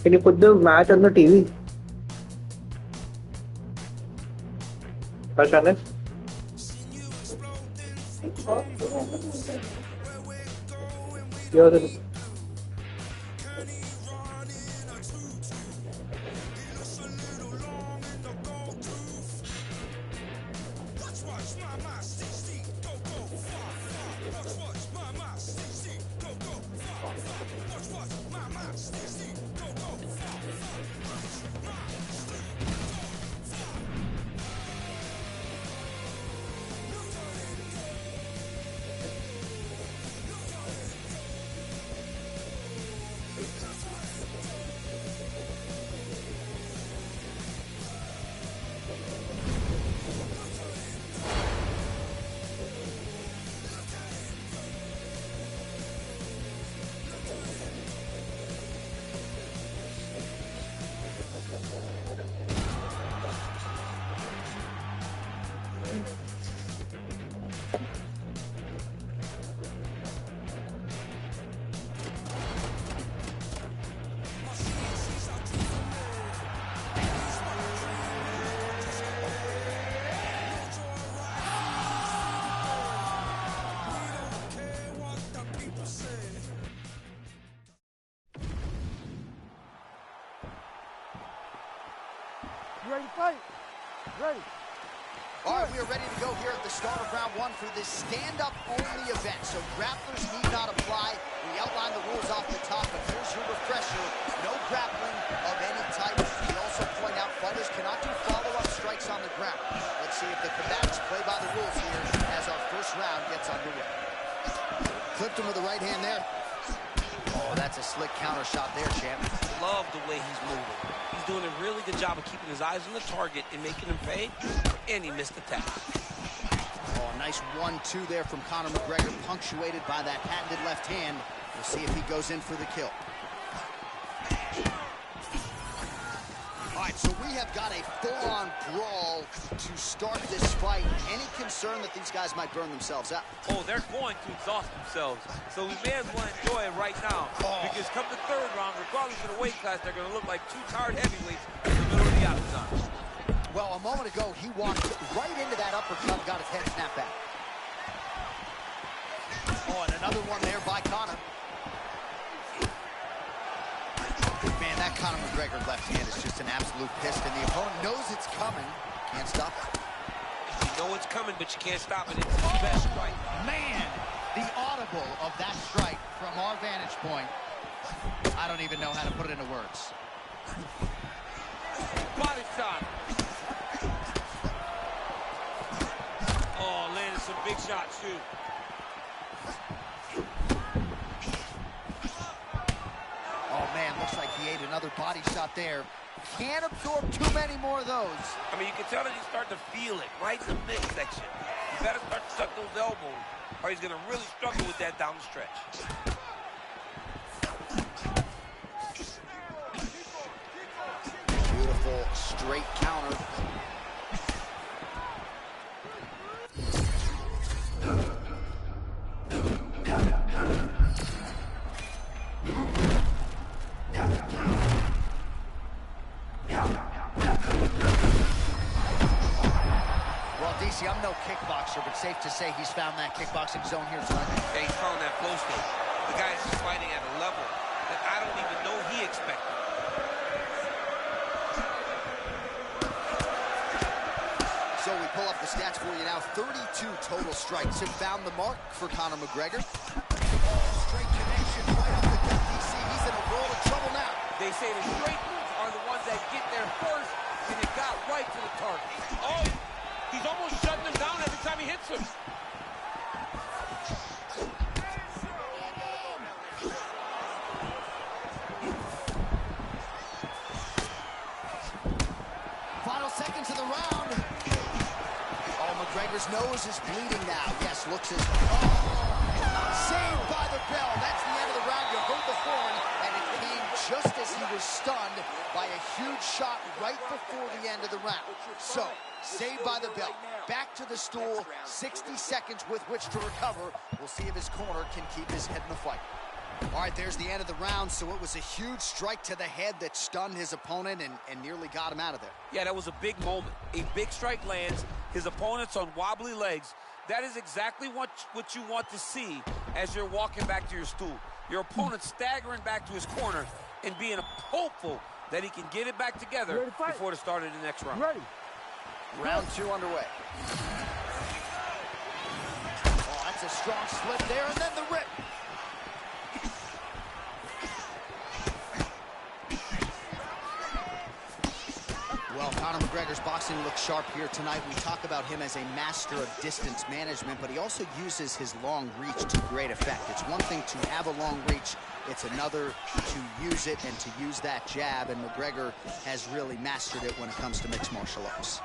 Can you put the match on the TV? Ashanis? You're the You ready to fight? Ready. All right, we are ready to go here at the start of round one for this stand-up-only event. So grapplers need not apply. We outlined the rules off the top, but here's your refresher. No grappling of any type. We also point out fighters cannot do follow-up strikes on the ground. Let's see if the combatants play by the rules here as our first round gets underway. Clipped him with the right hand there. Oh, that's a slick counter shot there, champ. Love the way he's moving. He's doing a really good job of keeping his eyes on the target and making him pay, and he missed the tap. Oh, nice 1-2 there from Conor McGregor, punctuated by that patented left hand. We'll see if he goes in for the kill. All right, so we have got a full-on brawl to start this fight. Any concern that these guys might burn themselves out? Oh, they're going to exhaust themselves, so we may as well enjoy it right now. Because come the third round, regardless of the weight class, they're going to look like two tired heavyweights in the middle of the octagon. Well, a moment ago, he walked right into that uppercut and got his head snapped back. Oh, and another one there by Conor. Man, that Conor McGregor left hand is just an absolute piston. The opponent knows it's coming. Can't stop it. You know it's coming, but you can't stop it. It's the best strike. Man, the audible of that strike from our vantage point. I don't even know how to put it into words. Body shot. Oh, landed some big shots, too. Oh, man, looks like he ate another body shot there. Can't absorb too many more of those. I mean, you can tell that he's starting to feel it right in the midsection. You better start to suck those elbows, or he's going to really struggle with that down the stretch. Beautiful straight counter. Well, DC, I'm no kickboxer, but safe to say he's found that kickboxing zone here tonight. Yeah, he's found that flow state. The guy is fighting at a level that I don't even know he expected. So we pull up the stats for you now. 32 total strikes have found the mark for Conor McGregor. Straight connection right up the gut, DC. He's in a world of trouble now. They say the straight moves are the ones that get there first, and it got right to the target. Oh, he's almost shutting him down every time he hits him. Final seconds of the round. Oh, McGregor's nose is bleeding now. Yes, looks as... saved by the bell. That's the end of the round. You heard the horn, and it came just as he was stunned by a huge shot right before the end of the round. So, saved by the bell. Back to the stool. 60 seconds with which to recover. We'll see if his corner can keep his head in the fight. All right, there's the end of the round, so it was a huge strike to the head that stunned his opponent and nearly got him out of there. Yeah, that was a big moment. A big strike lands, his opponent's on wobbly legs. That is exactly what you want to see as you're walking back to your stool. Your opponent staggering back to his corner and being hopeful that he can get it back together before the start of the next round. Ready. Round 2 underway. Oh, that's a strong slip there, and then the rip. Well, Conor McGregor's boxing looks sharp here tonight. We talk about him as a master of distance management, but he also uses his long reach to great effect. It's one thing to have a long reach, it's another to use it and to use that jab, and McGregor has really mastered it when it comes to mixed martial arts.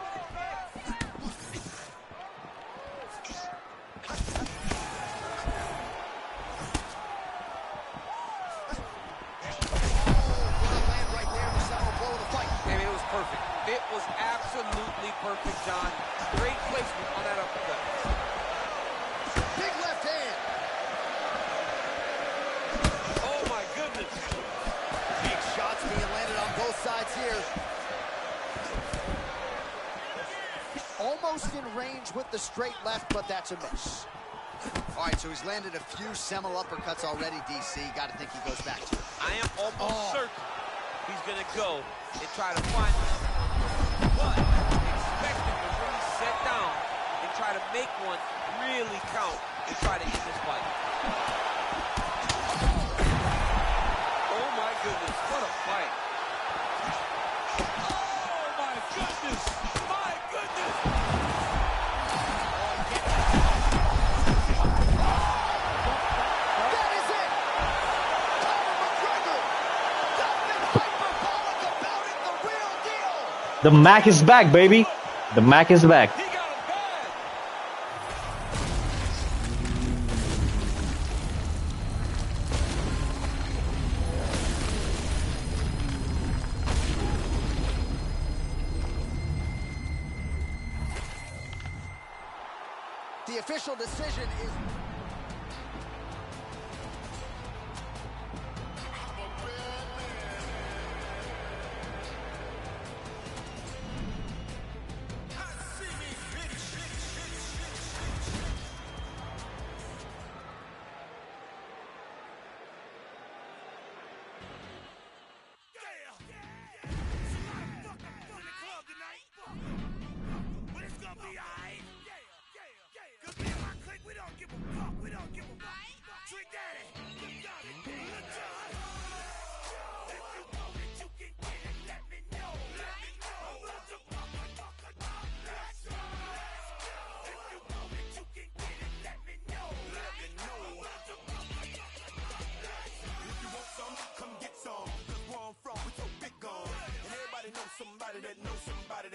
It was absolutely perfect, John. Great placement on that uppercut. Big left hand. Oh, my goodness. Big shots being landed on both sides here. Almost in range with the straight left, but that's a miss. All right, so he's landed a few seminal uppercuts already, DC. Got to think he goes back to it. I am almost certain he's going to go and try to find this. But expect him to really set down and try to make one really count and try to end this fight. Oh my goodness, what a fight. Oh my goodness, my goodness. That is it. Conor McGregor. Nothing hyperbolic about it, the real deal. The Mac is back, baby. The Mac is back. He got him bad. The official decision is...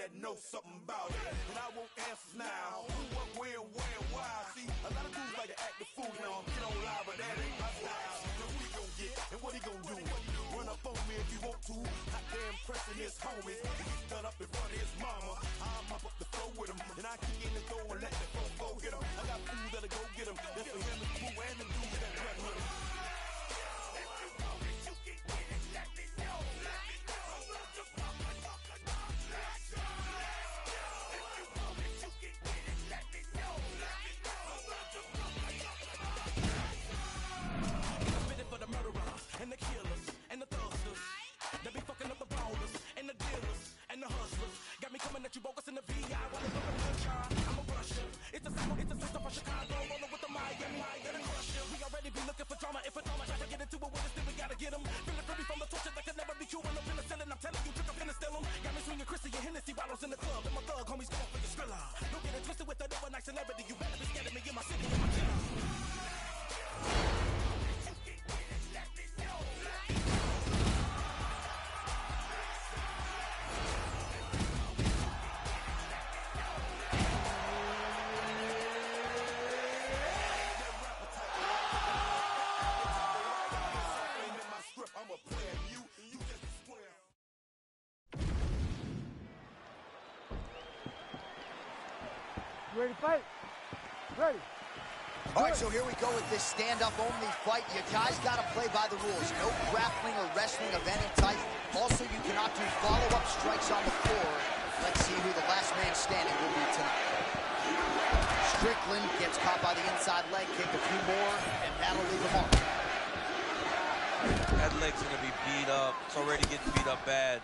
that knows something about it. And I won't answer now. Who, what, where, why? See, a lot of dudes like to act the fool now. Get on live, but that ain't my style. So who he gon' get and what he gon' do? Run up on me if you want to. Hot damn pressing his homies. He's done up in front of his mama. I'm up the floor with him. And I kick in the door and let the folks go get him. I got food that'll go get him. That's for him and Pooh and the dudes that run with him. And the killers, and the thugsters, they be fucking up the ballers, and the dealers, and the hustlers. Got me coming at you bogus in the VI, wanna look at my car, I'm a rusher. It's a system from Chicago, rolling with the Miami, gonna crush you. We already be looking for drama, if a drama try to get into it with us, then we gotta get them. Feeling free from the torture that can never be cured, I'm finna sell it, I'm telling you, trick, I'm finna steal them. Got me swinging Chrissy and Hennessy bottles in the club, and my thug homies going for the thriller. Don't get it twisted with that overnight celebrity, you better be scared of me in my city, in my killer. You ready to fight? Ready. All right, so here we go with this stand-up only fight. You guys got to play by the rules. No grappling or wrestling of any type. Also, you cannot do follow-up strikes on the floor. Let's see who the last man standing will be tonight. Strickland gets caught by the inside leg kick, a few more, and that'll leave a mark. That leg's gonna be beat up. It's already getting beat up bad.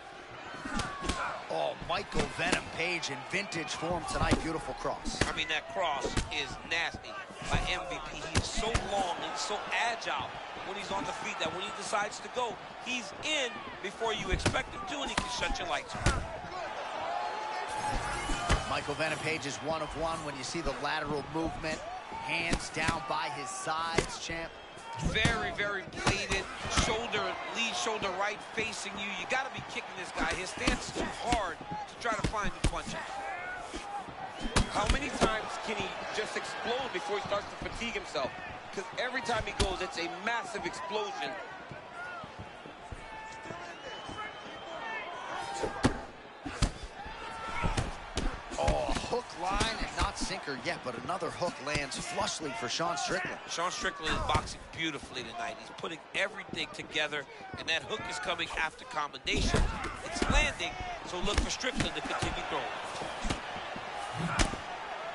Oh, Michael Venom Page in vintage form tonight. Beautiful cross. I mean, that cross is nasty by MVP. He is so long and so agile when he's on the feet that when he decides to go, he's in before you expect him to, and he can shut your lights off. Michael Venom Page is 1 of 1 when you see the lateral movement. Hands down by his sides, champ. Very, very bladed, lead shoulder right facing you. You got to be kicking this guy. His stance is too hard to try to find the punches. How many times can he just explode before he starts to fatigue himself? Because every time he goes, it's a massive explosion. Oh, hook line and not sinker yet, but another hook lands flushly for Sean Strickland. Sean Strickland is boxing beautifully tonight. He's putting everything together, and that hook is coming after combination. It's landing, so look for Strickland to continue throwing.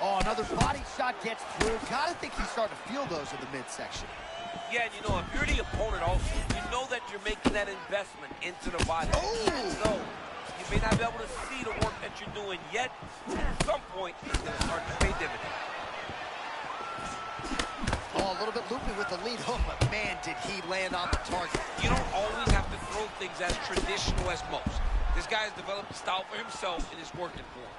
Oh, another body shot gets through. Gotta think he's starting to feel those in the midsection. Yeah, and you know, if you're the opponent also, you know that you're making that investment into the body. Oh! So, you may not be able to see the work that you're doing yet. At some point, it's going to start to pay dividends. Oh, a little bit loopy with the lead hook, but man, did he land on the target. You don't always have to throw things as traditional as most. This guy has developed a style for himself, and it's working for him.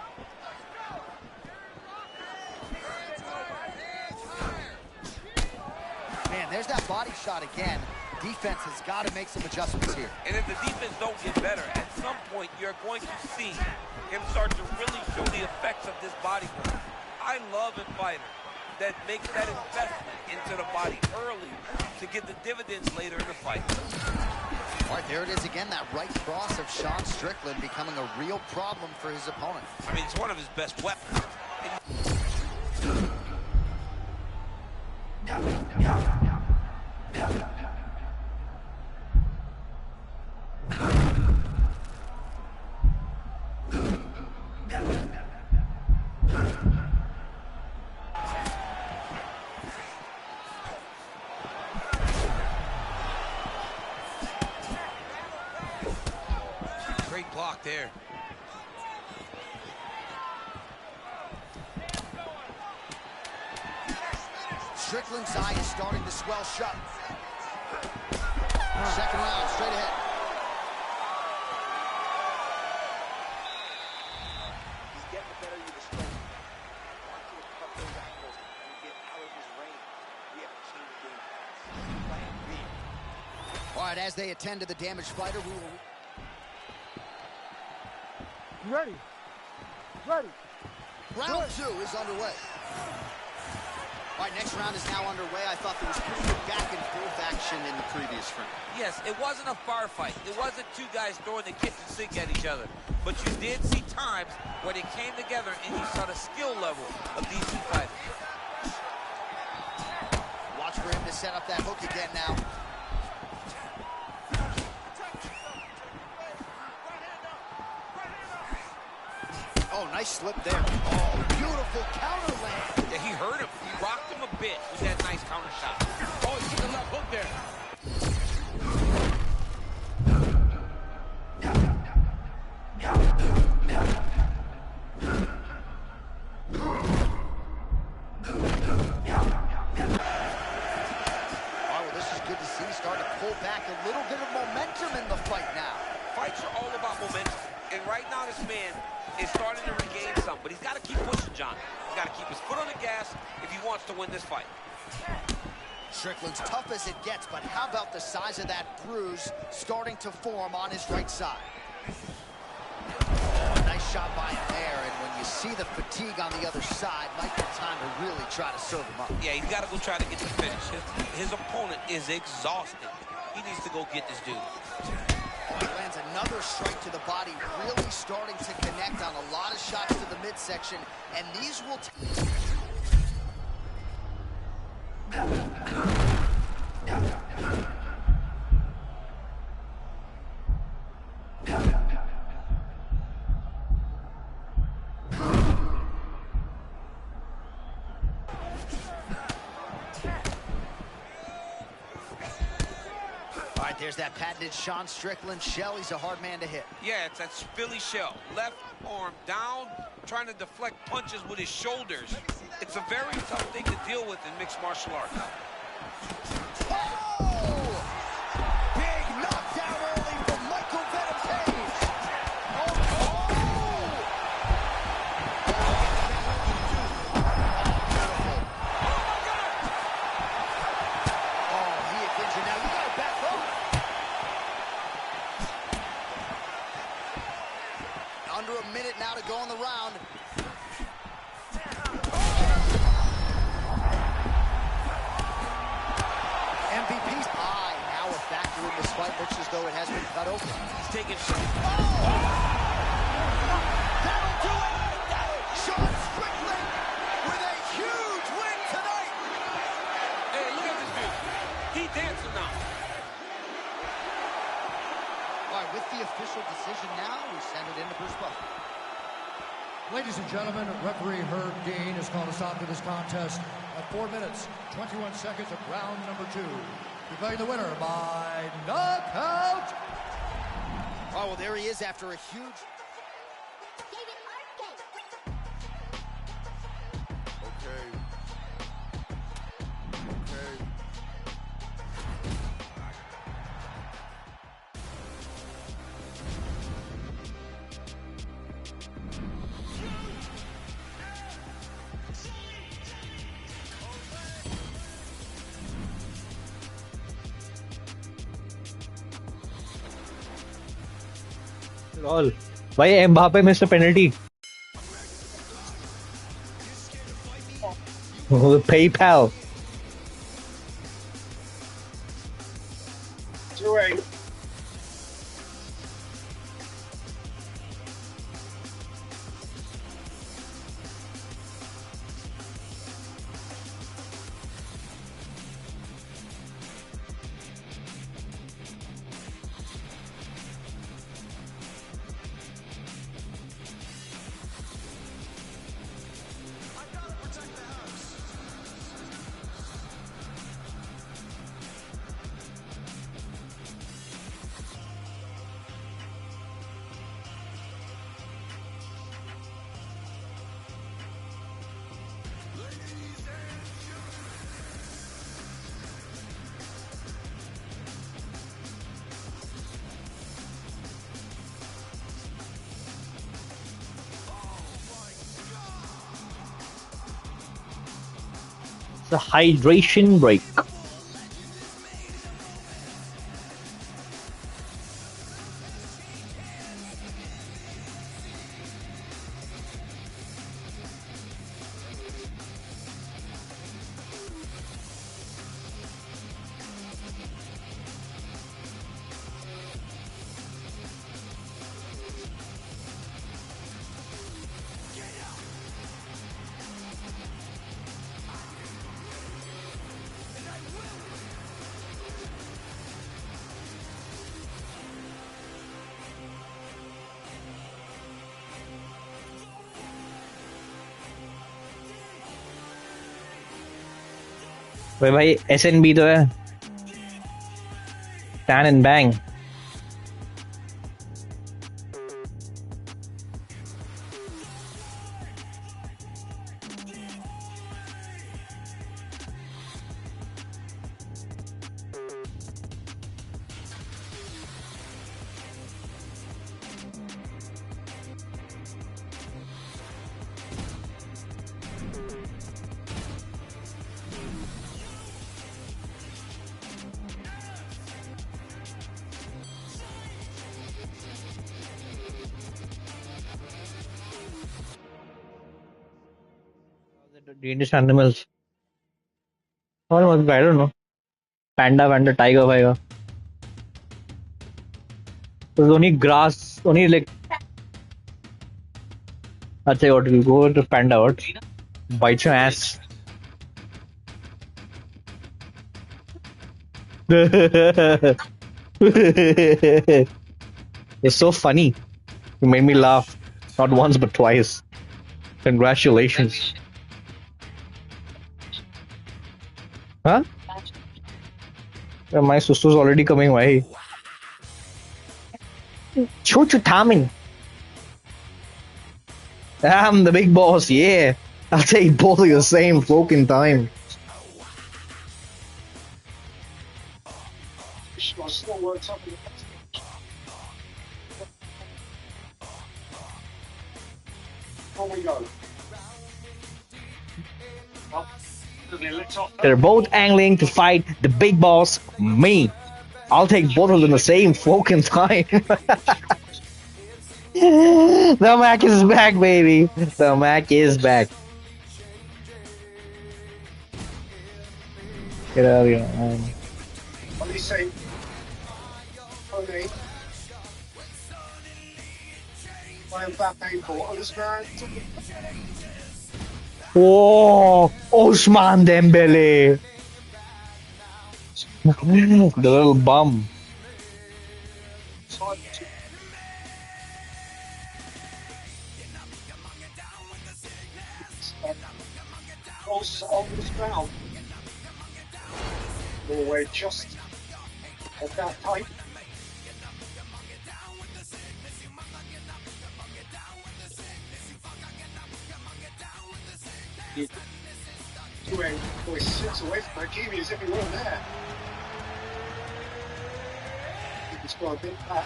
Man, there's that body shot again. Defense has got to make some adjustments here. And if the defense don't get better, at some point you're going to see him start to really show the effects of this body work. I love a fighter that makes that investment into the body early to get the dividends later in the fight. All right, there it is again, that right cross of Sean Strickland becoming a real problem for his opponent. I mean, it's one of his best weapons. Great block there. Strickland's eye is starting to swell shut. Second round, straight ahead. He's getting the better of the strength. Watch him cut those angles and get out of his range. We have to change the game. Plan B. All right, as they attend to the damaged fighter, we will... Ready. Ready. Round 2 is underway. All right, next round is now underway. I thought there was pretty good back and forth action in the previous round. Yes, it wasn't a firefight. It wasn't two guys throwing the kitchen sink at each other. But you did see times where they came together and you saw the skill level of these two fighters. Watch for him to set up that hook again now. Oh, nice slip there. Oh, beautiful counter land. Yeah, he hurt him. He rocked him a bit with that nice counter shot. Oh, he's getting a left hook there. Back a little bit of momentum in the fight now. Fights are all about momentum. And right now this man is starting to regain some, but he's got to keep pushing, John. He's got to keep his foot on the gas if he wants to win this fight. Strickland's tough as it gets, but how about the size of that bruise starting to form on his right side? Oh, nice shot by him there, and when you see the fatigue on the other side, might be time to really try to serve him up. Yeah, he's got to go try to get the finish. His opponent is exhausted. He needs to go get this dude. Oh, he lands another strike to the body, really starting to connect on a lot of shots to the midsection, and these will... All right, there's that patented Sean Strickland shell. He's a hard man to hit. Yeah, it's that Philly shell. Left arm down, trying to deflect punches with his shoulders. It's a very tough thing to deal with in mixed martial arts. Oh! Big knockdown early from Michael Venom Page. Oh! Oh, he had injured. Now you gotta back up. Under a minute now to go in the round. MVP's eye now a factor in this fight. Looks as though it has been cut open. He's taking some. That'll do it! Sean Strickland with a huge win tonight! Hey, look at this dude. He dancing now. All right, with the official decision now, we send it into Bruce Buffer. Ladies and gentlemen, referee Herb Dean has called a stop to this contest at 4 minutes, 21 seconds of round number 2. Declaring the winner by knockout. Oh, well, there he is after a huge... All. Why Mbappe missed a penalty? Oh, PayPal. It's a hydration break. भाई SNB तो है Tan and Bang. Dangerous animals. Or I don't know. Panda, tiger. There's only grass, only like. I'll tell you what, we'll go to panda. What? Bite your ass. It's so funny. You made me laugh. Not once but twice. Congratulations. Huh? Yeah, my sister's already coming away. Choo choo Tamin. I'm the big boss, yeah. I'll take both of the same fucking time. They're both angling to fight the big boss, me. I'll take both of them the same fucking time. The Mac is back, baby. The Mac is back. Get out of here, man. What do you say? Okay. I am back painful. Understand? Oh, Osman Dembele. The little bum. On this ground. Norway just of that type. Boy, 6 away from Hakimi as if he weren't there. He can score a bit back.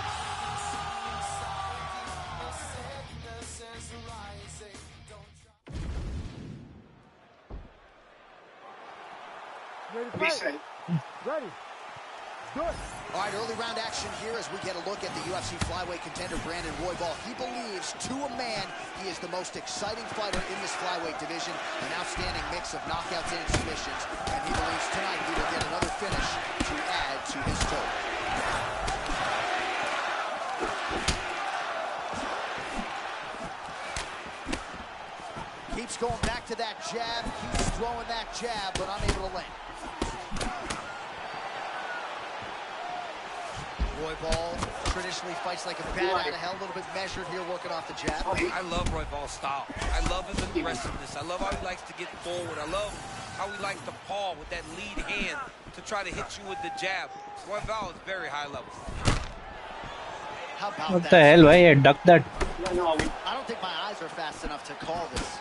What do you say? Ready. Good. All right, early round action here as we get a look at the UFC flyweight contender Brandon Royval. He believes, to a man, he is the most exciting fighter in this flyweight division. An outstanding mix of knockouts and submissions, and he believes tonight he will get another finish to add to his total. Keeps going back to that jab, keeps throwing that jab, but unable to land. Royval traditionally fights like a bat out of hell, a little bit measured here, working off the jab. I love Royval's style. I love his aggressiveness. I love how he likes to get forward. I love how he likes to paw with that lead hand to try to hit you with the jab. Royval is very high level. How about What that? the hell? Why I ducked that? I don't think my eyes are fast enough to call this.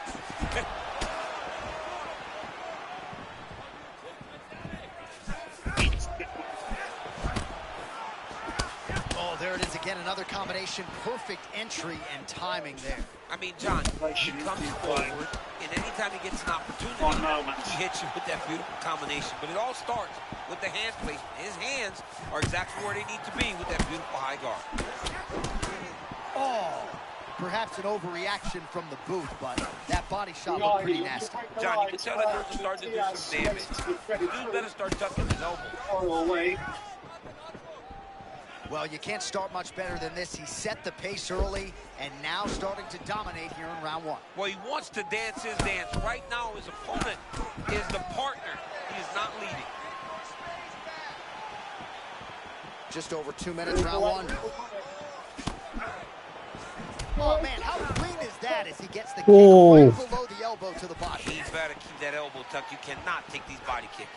Oh, there it is again, another combination. Perfect entry and timing there. I mean, John, he comes forward, and anytime he gets an opportunity, he hits you with that beautiful combination. But it all starts with the hand placement. His hands are exactly where they need to be with that beautiful high guard. Oh, perhaps an overreaction from the booth, but that body shot looked pretty nasty. John, you can tell that dude's starting to do some damage. The dude better start tucking his elbow. Well, you can't start much better than this. He set the pace early and now starting to dominate here in round one. Well, he wants to dance his dance. Right now, his opponent is the partner. He is not leading. Just over 2 minutes, round one. Oh, man, how clean is that as he gets the kick right below the elbow to the body? He's better keep that elbow tucked. You cannot take these body kicks.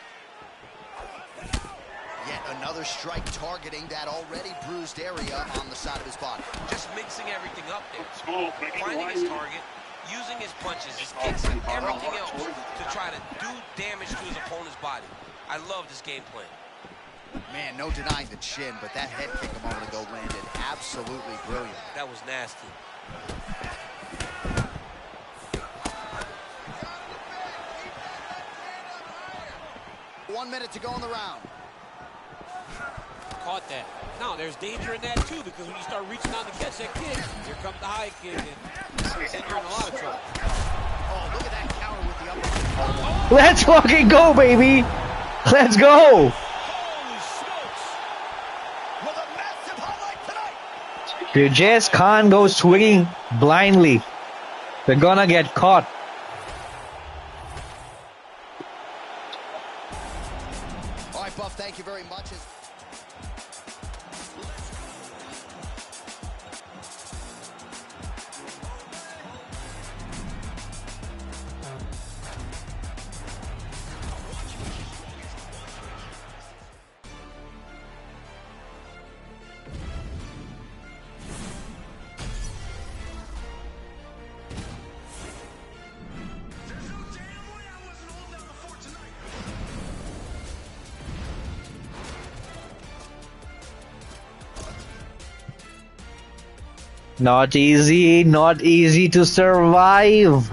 Yet another strike targeting that already bruised area on the side of his body. Just mixing everything up there. Finding his target, using his punches, his kicks, and everything else to try to do damage to his opponent's body. I love this game plan. Man, no denying the chin, but that head kick a moment ago landed absolutely brilliant. That was nasty. 1 minute to go in the round. Caught that. Now, there's danger in that, too, because when you start reaching out to catch that kick, here comes the high kick, and then you're in a lot of trouble. Oh, look at that counter with the uppercut. Let's fucking go, baby! Let's go! Holy smokes! With a massive highlight tonight. You just can't go swinging blindly. They're gonna get caught. All right, Buff, thank you very much. Not easy to survive.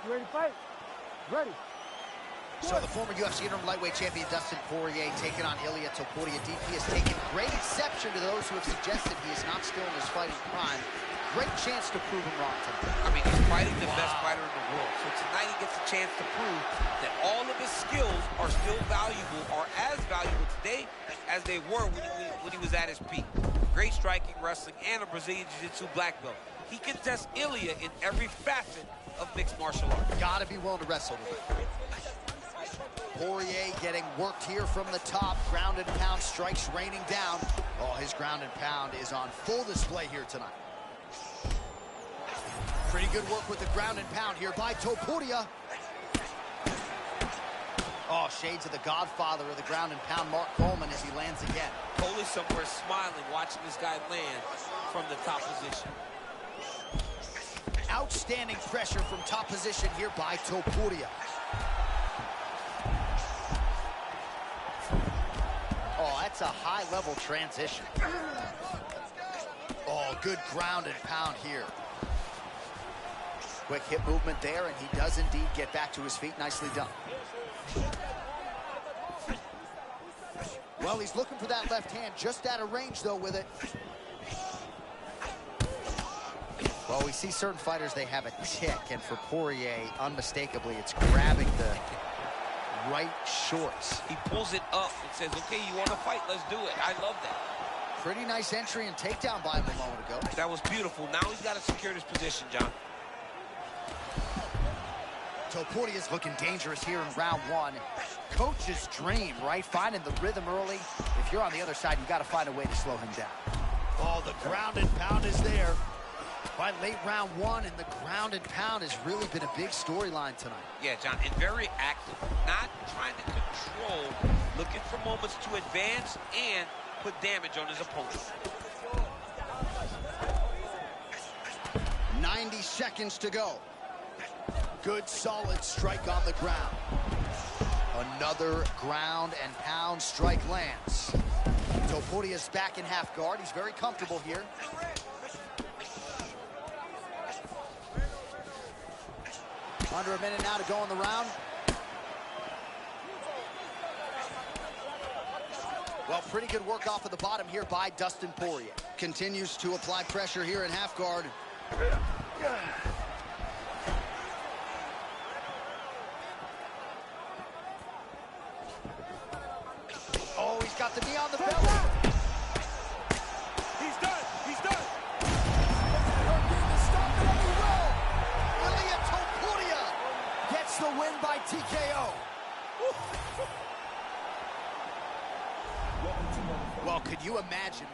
You ready to fight? Ready. So the former UFC interim lightweight champion Dustin Poirier taking on Ilia Topuria. DP has taken great exception to those who have suggested he is not still in his fighting prime. Great chance to prove him wrong tonight. I mean, he's fighting the best fighter in the world. So tonight he gets a chance to prove that all of his skills are still valuable, are as valuable today as they were when he was at his peak. Great striking, wrestling, and a Brazilian Jiu-Jitsu black belt. He can test Ilia in every facet of mixed martial arts. Gotta be willing to wrestle with him. Poirier getting worked here from the top. Ground and pound strikes raining down. Oh, his ground and pound is on full display here tonight. Pretty good work with the ground and pound here by Topuria. Oh, shades of the godfather of the ground and pound, Mark Coleman, as he lands again. Totally somewhere smiling, watching this guy land from the top position. Outstanding pressure from top position here by Topuria. Oh, that's a high-level transition. Oh, good ground and pound here. Quick hip movement there, and he does indeed get back to his feet. Nicely done. Well, he's looking for that left hand, just out of range, though, with it. Well, we see certain fighters, they have a tick, and for Poirier, unmistakably, it's grabbing the right shorts. He pulls it up and says, okay, you want to fight? Let's do it. I love that. Pretty nice entry and takedown by him a moment ago. That was beautiful. Now he's got to secure this position, John. Topuria's looking dangerous here in round one. Coach's dream, right? Finding the rhythm early. If you're on the other side, you got to find a way to slow him down. Oh, the ground and pound is there. By late round one, and the ground and pound has really been a big storyline tonight. Yeah, John, and very active. Not trying to control, looking for moments to advance and put damage on his opponent. 90 seconds to go. Good, solid strike on the ground. Another ground and pound strike lands. Topuria's back in half guard. He's very comfortable here. Under a minute now to go in the round. Well, pretty good work off of the bottom here by Dustin Poirier. Continues to apply pressure here in half guard. Oh, he's got the knee on the belly. He's done. He's done. Ilia Topuria gets the win by TKO. Well, could you imagine?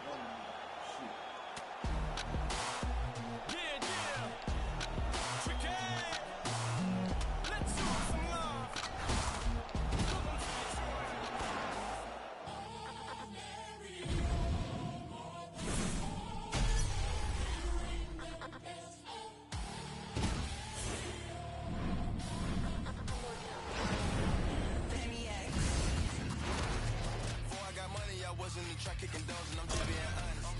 Kicking doors and I'm just being honest.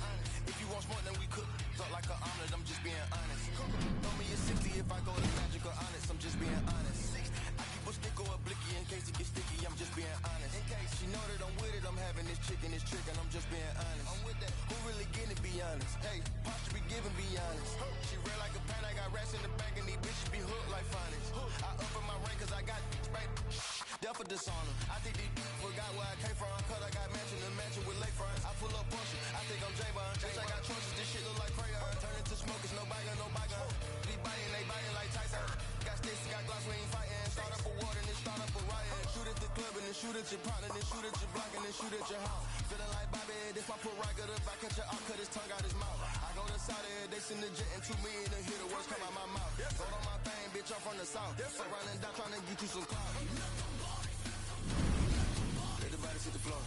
If you want smoke, then we cook up like an omelet. I'm just being honest. Throw me a 60 if I go to magic or honest. I'm just being honest. I keep a stick or a blicky in case it gets sticky. I'm just being honest. In case she know that I'm with it, I'm having this chicken, this trick, and I'm just being honest. I'm with that. Who really getting it? Be honest. Hey, posture be giving, be honest. She red like a pan. I got rats in the back and these bitches be hooked like finest. I up in my rank 'cause I got right. Death for dishonor. I think these forgot where I came from. Cause I got mansion to mansion with lakefront. I pull up Porsche. I think I'm J-Bone. Bitch, I got choices. This shit look like crayon. Turn into smokers. No bygone, no bygone. Be biting, they biting like Tyson. Got sticks, got glass, we ain't fighting. Start up a war, and then start up a riot. Shoot at the club, and then shoot at your partner. Then shoot at your block, and then shoot at your house. Feeling like Bobby, this my put right good. If I catch her, I'll cut his tongue out his mouth. I go to Saudi, they send the jet and 2 million to hear the words come out my mouth. Gold on my thing, bitch, I'm from the south. Fuck around and down, trying to get you some clout. Everybody hit the floor.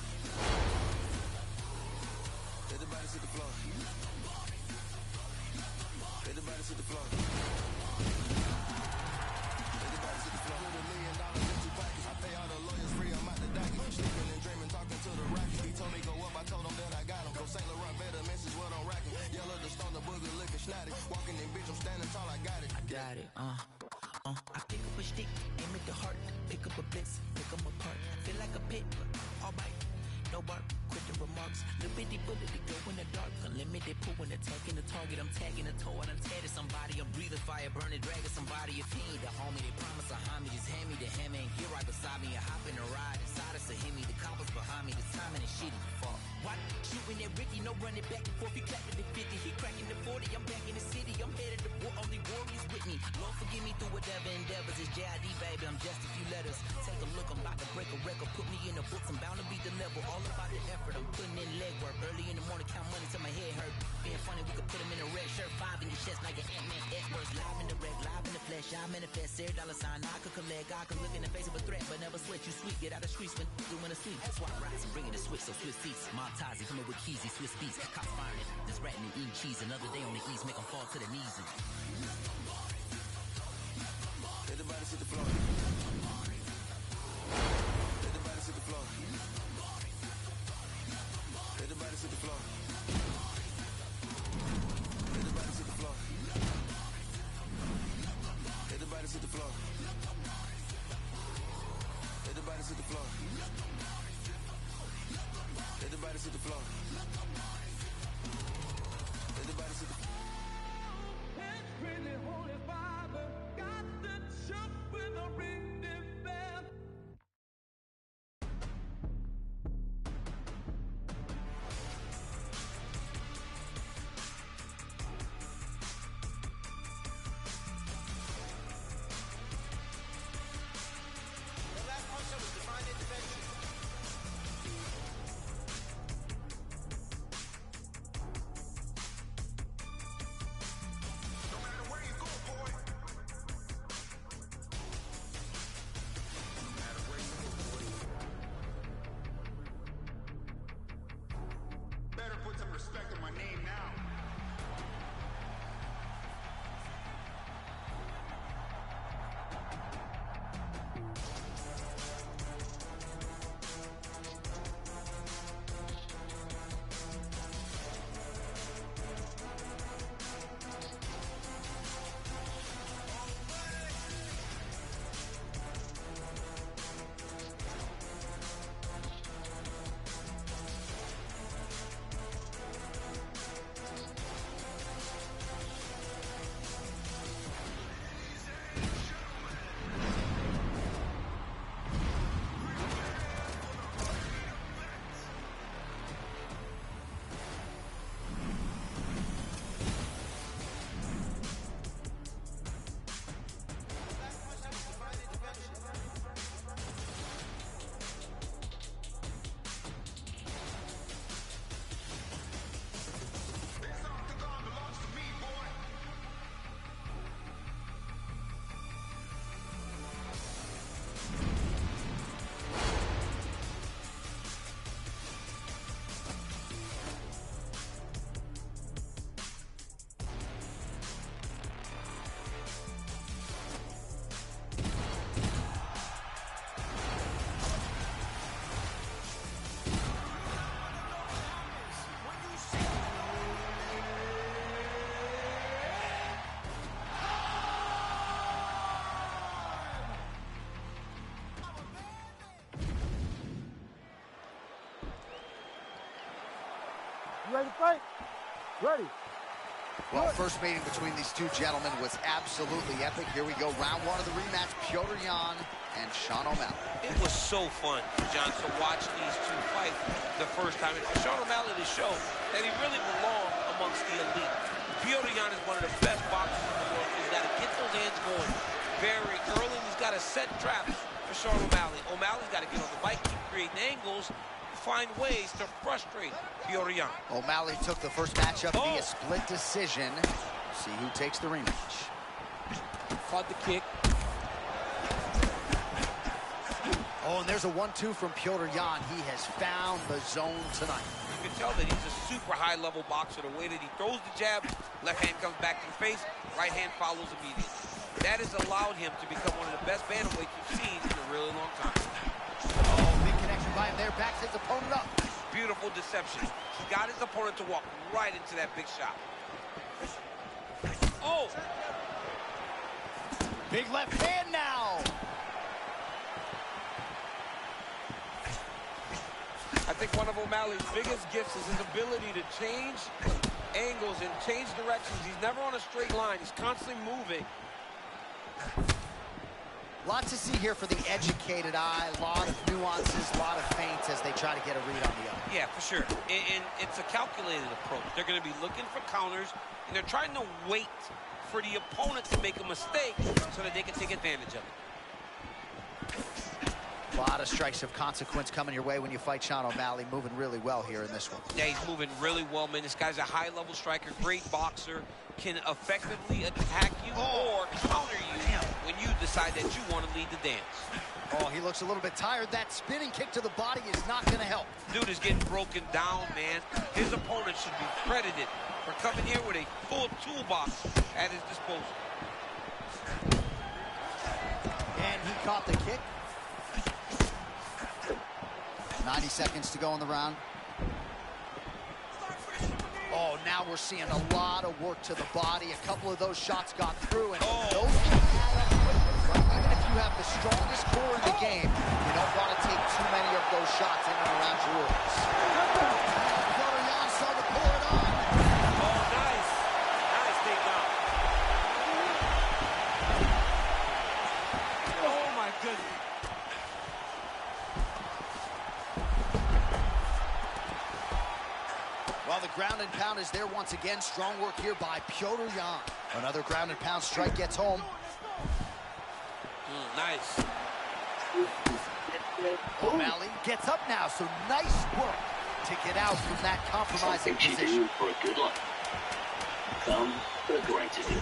Everybody hit the floor. Everybody hit the floor. Everybody hit the floor. $1 million in 2 pockets. I pay all the lawyers free. I'm out the docket. Sleeping and dreaming, talking to the rocket. He told me go up. I told him that I got him. Go St. Laurent, better message what I'm rocking. Yellow the stone, the booger looking snotty. Walking in, bitch, I'm standing tall. I got it. I got it. I pick up a stick, aim at the heart. Pick up a blitz, pick them apart. Feel like a pit, but all right. No bark, quit the remarks. Little bitty bullet to go in the dark. Unlimited pool when attacking the target. I'm tagging the toe and I'm tearing somebody. I'm breathing fire, burning, dragging somebody. If he ain't the homie, they promise a homie. Just hand me the hammer and get right beside me. I hop in the ride inside us a hit me. The compass behind me. The timing is shitty. Fuck. What? Shooting at Ricky, no running back and forth. He clapping the 50. He cracking the 40. I'm back in the city. I'm headed to war. Only warriors with me. Lord forgive me through whatever endeavors. It's JID, baby. I'm just a few letters. Take a look. I'm about to break a record. Put me in the books. I'm bound to be the level. All about the effort. I'm putting in legwork. Early in the morning, count money till my head hurt. Being funny, we could put him in a red shirt. 5 in your chest like an Ant-Man experts. Live in the red, live in the flesh. I manifest. $0 sign. I could collect. I could look in the face of a threat, but never sweat. You sweet. Get out of the streets when doing a sleep. Swap rides and bringing the switch. So Swiss seats. Montazi coming with keys. Swiss beats. Cops firing it. This ratting and eating cheese. Another day on the east. Make them fall to the knees. And... Everybody hit the floor. Everybody hit the floor. Everybody hit the floor. Everybody hit the floor. Everybody hit the floor. Everybody hit the floor. Everybody hit the floor. Everybody hit the floor. It's really holy Father. Got the chump with a ring bell. ready to fight? Ready. Well, first meeting between these two gentlemen was absolutely epic. Here we go, round one of the rematch, Piotr Jan and Sean O'Malley. It was so fun, John, to watch these two fight the first time. And for Sean O'Malley to show that he really belonged amongst the elite. Piotr Jan is one of the best boxers in the world. He's got to get those hands going very early. He's got to set traps for Sean O'Malley. O'Malley's got to get on the mic, keep creating angles, find ways to frustrate Piotr Jan. O'Malley took the first matchup via split decision. See who takes the rematch. Caught the kick. Oh, and there's a 1-2 from Piotr Jan. He has found the zone tonight. You can tell that he's a super high-level boxer. The way that he throws the jab, left hand comes back to the face, right hand follows immediately. That has allowed him to become one of the best bantamweights you've seen in a really long time. Oh, big connection by him there. Backs his opponent up. Beautiful deception. He got his opponent to walk right into that big shot. Oh! Big left hand now. I think one of O'Malley's biggest gifts is his ability to change angles and change directions. He's never on a straight line. He's constantly moving. Lot to see here for the educated eye. A lot of nuances, a lot of feints as they try to get a read on the other. Yeah, for sure. And it's a calculated approach. They're going to be looking for counters, and they're trying to wait for the opponent to make a mistake so that they can take advantage of it. A lot of strikes of consequence coming your way when you fight Sean O'Malley. Moving really well here in this one. Yeah, he's moving really well, man. This guy's a high-level striker, great boxer, can effectively attack you or counter you when you decide that you want to lead the dance. Oh, he looks a little bit tired. That spinning kick to the body is not going to help. Dude is getting broken down, man. His opponent should be credited for coming here with a full toolbox at his disposal. And he caught the kick. 90 seconds to go in the round. Oh, now we're seeing a lot of work to the body. A couple of those shots got through, and those can add up quickly. Right? Even if you have the strongest core in the game, you don't want to take too many of those shots in and around your ribs. Piotr Jan started to pull it on. Oh, nice. Nice takedown. Oh, my goodness. While the ground and pound is there once again, strong work here by Piotr Jan. Another ground and pound strike gets home. Nice. O'Malley gets up now, so nice work to get out from that compromising position. For a good luck. Come for the great to do.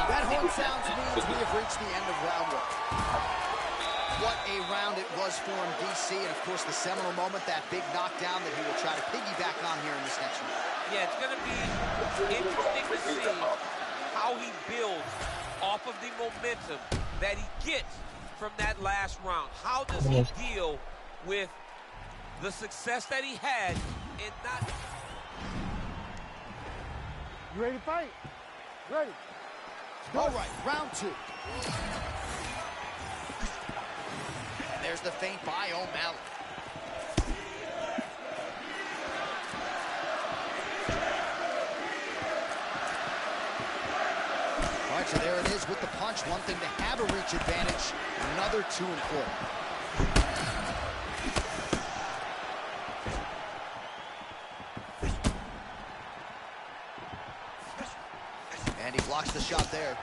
That horn sounds means we have reached the end of round one. What a round it was for him, DC, and of course the seminal moment, that big knockdown that he will try to piggyback on here in this next round. Yeah, it's going to be interesting to see how he builds off of the momentum that he gets from that last round. How does he deal with the success that he had and not... You ready to fight? Ready. All right, round two. And there's the feint by O'Malley. All right, so there it is with the punch. One thing to have a reach advantage, another to employ. And he blocks the shot there.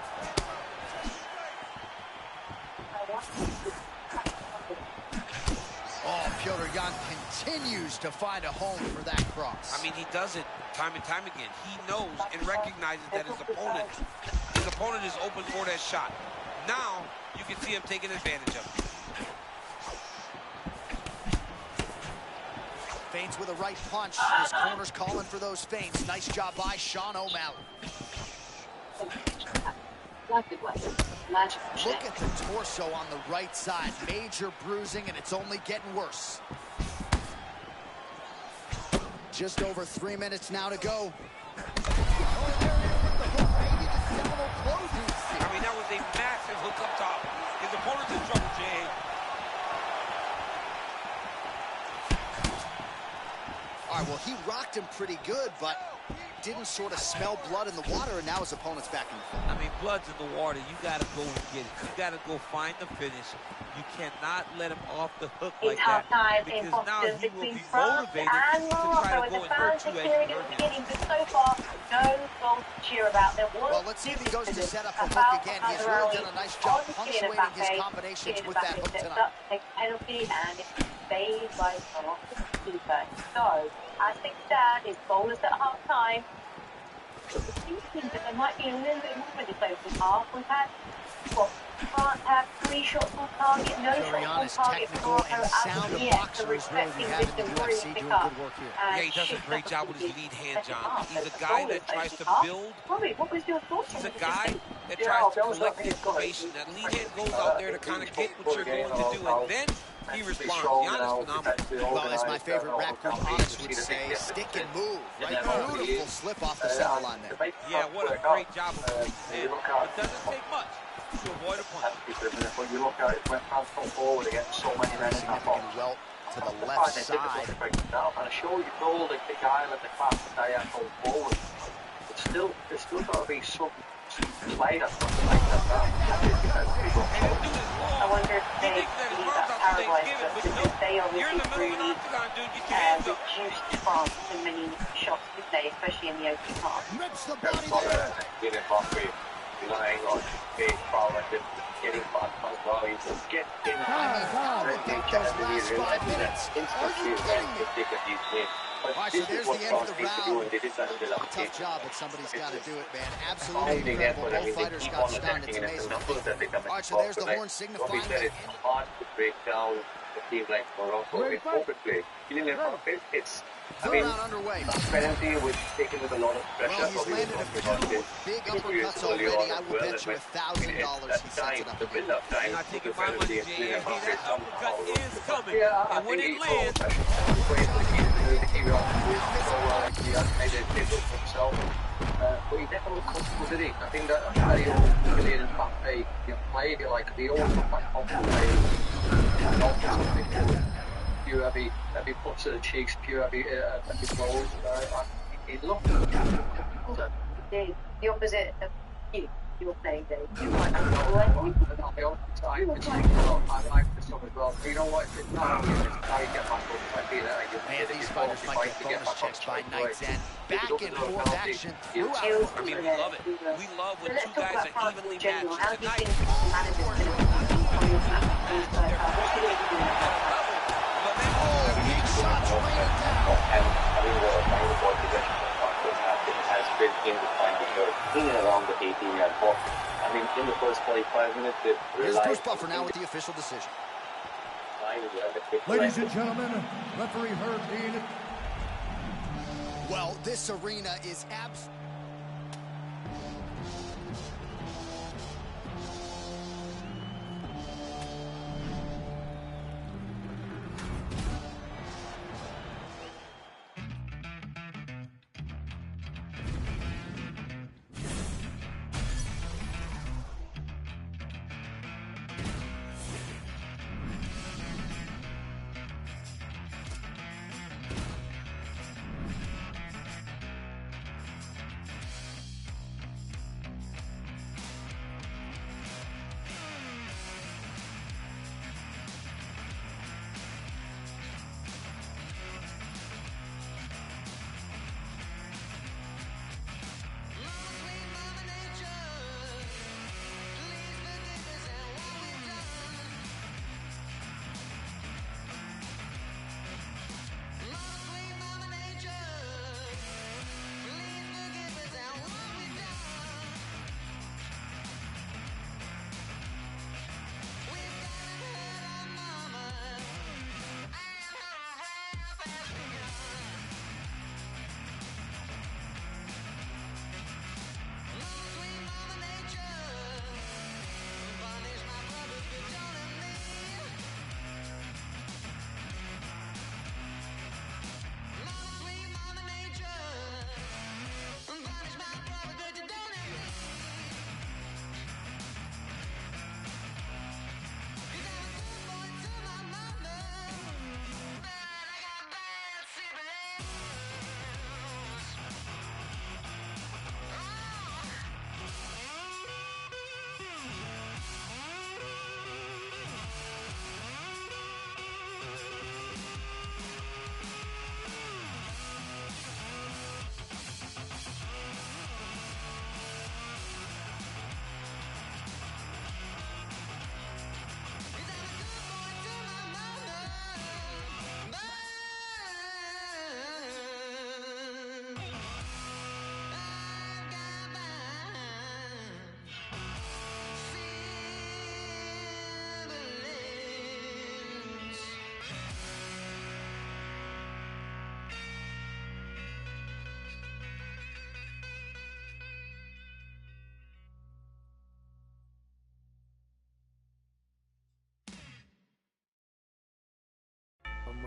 Oh, Piotr Jan continues to find a home for that cross. I mean, he does it time and time again. He knows and recognizes that his opponent is open for that shot. Now, you can see him taking advantage of it. Feints with a right punch. His corner's calling for those feints. Nice job by Sean O'Malley. Look at the torso on the right side. Major bruising, and it's only getting worse. Just over 3 minutes now to go. Oh, there it is with the hook. Maybe the seminal closing. I mean, that was a massive hook up top. His opponent's in trouble, Jay. pretty good, but didn't sort of smell blood in the water, and now his opponent's back in the fight. I mean, blood's in the water. You got to go and get it. You got to go find the finish. You cannot let him off the hook like that, because now he will be motivated to try to go and hurt you as you hurt him. So far, no goals to cheer about. There was well, let's see if he goes to set up a hook again. He's really done a nice job punctuating his combinations with that hook tonight. Takes a penalty and it's stayed by the keeper. So, I think that is bowlers at half time. Thinking that there might be a little bit more in this open half. We've had, what, can't have 3 shots on target, no shots on target technical and sound boxer is really we have in the UFC doing good work here. Yeah, he does a great job with his lead hand, John. He's a guy that tries to build. Robbie, what was your thoughts? He's a guy that tries to collect information. That lead hand goes out there to kind of get what you're going to do, and then he responds. Giannis phenomenal. Well, as my favorite rap group Onyx would say, stick and move. Right? Beautiful slip off the center line there. Yeah, what a great job of what he did. It doesn't take much to avoid a punch. When you look at it, when fans come forward against so many men in that box, well to the left side. And I show you all the guy with the class that I am going forward. But still, there's still got to be some play that's not like that. I wonder if they use that Paraguay, but they obviously really reduced France in many shots, did they, especially in the opening half. Rips the body there. Relying on big power and getting back as well. You just get in those last 5 minutes. Are you kidding me? Alright, so there's the end of the round. A tough job, but somebody's got to do it, man. Absolutely incredible. Both fighters got stunned. It's amazing. Alright, so there's the horn signifying that. It's hard to break down a team like Morocco in open play. It's Third round underway. penalty which is taken with a lot of pressure. Well, he's landed a few big uppercuts already. I will bet you $1,000 he sets it up again. And I think if I'm a GM, that uppercut is coming. And when it lands, but he definitely comfortable, did he? I think that very old in Mbappe, you played it like they always look like confident players. Few heavy puts to the cheeks, few heavy blows. He looked good. The opposite of you're playing, Dave. You might not be on time. I like this stuff as well. So you know what? It's not how you get back up. I feel that. Man, these fighters might get bonus checks by night's end. Back and forth action throughout. I mean, we love it. We love when two guys are evenly matched. How do you think big shots raining down. And having the ball possession has been in the final third, in and around the 18-yard box. I mean, in the first 45 minutes, they Here's Bruce Buffer now with the official decision. Ladies and gentlemen, referee Herb Dean. Well, this arena is absolutely...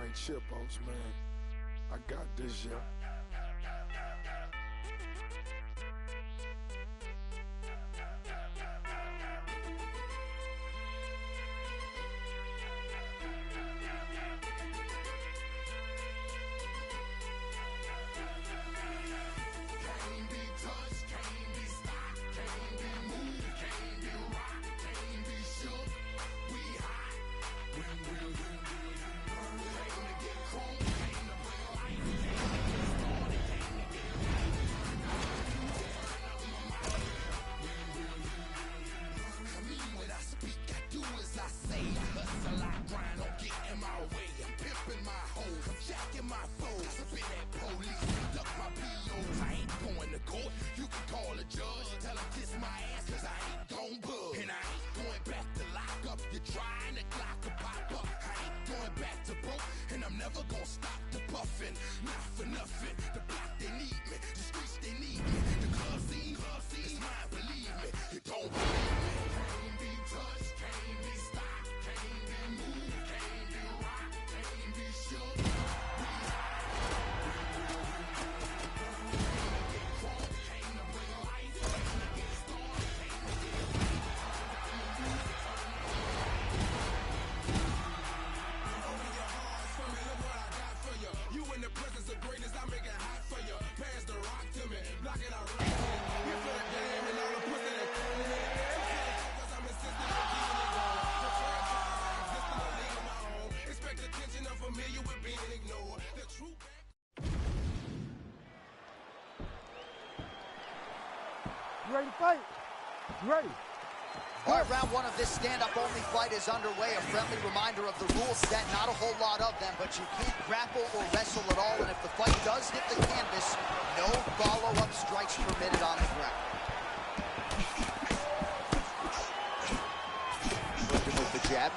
like chip oats, man. I got this, yeah. You ready to fight? You ready? All right, round one of this stand-up-only fight is underway. A friendly reminder of the rules set. Not a whole lot of them, but you can't grapple or wrestle at all. And if the fight does hit the canvas, no follow-up strikes permitted on the ground. Looking with the jab.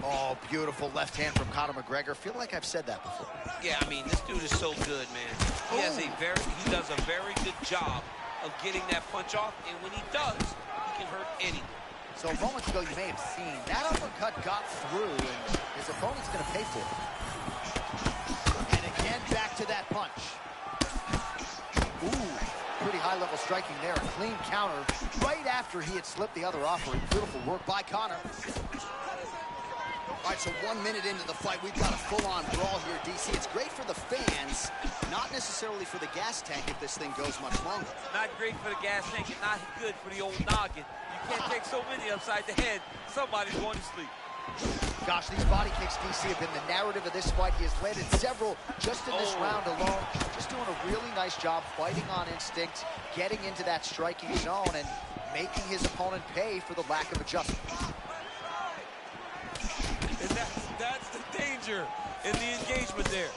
Oh, beautiful left hand from Conor McGregor. Feel like I've said that before. Yeah, I mean, this dude is so good, man. He does a very good job of getting that punch off, and when he does, he can hurt anyone. So moments ago, you may have seen that uppercut got through, and his opponent's going to pay for it. And again, back to that punch. Ooh, pretty high-level striking there. A clean counter right after he had slipped the other offering. Beautiful work by Conor. All right, so 1 minute into the fight, we've got a full-on brawl here, DC. It's great for the fans, not necessarily for the gas tank if this thing goes much longer. Not great for the gas tank and not good for the old noggin. You can't take so many upside the head. Somebody's going to sleep. Gosh, these body kicks, DC, have been the narrative of this fight. He has landed several just in this round alone. Just doing a really nice job fighting on instinct, getting into that striking zone, and making his opponent pay for the lack of adjustment. And that's the danger in the engagement there.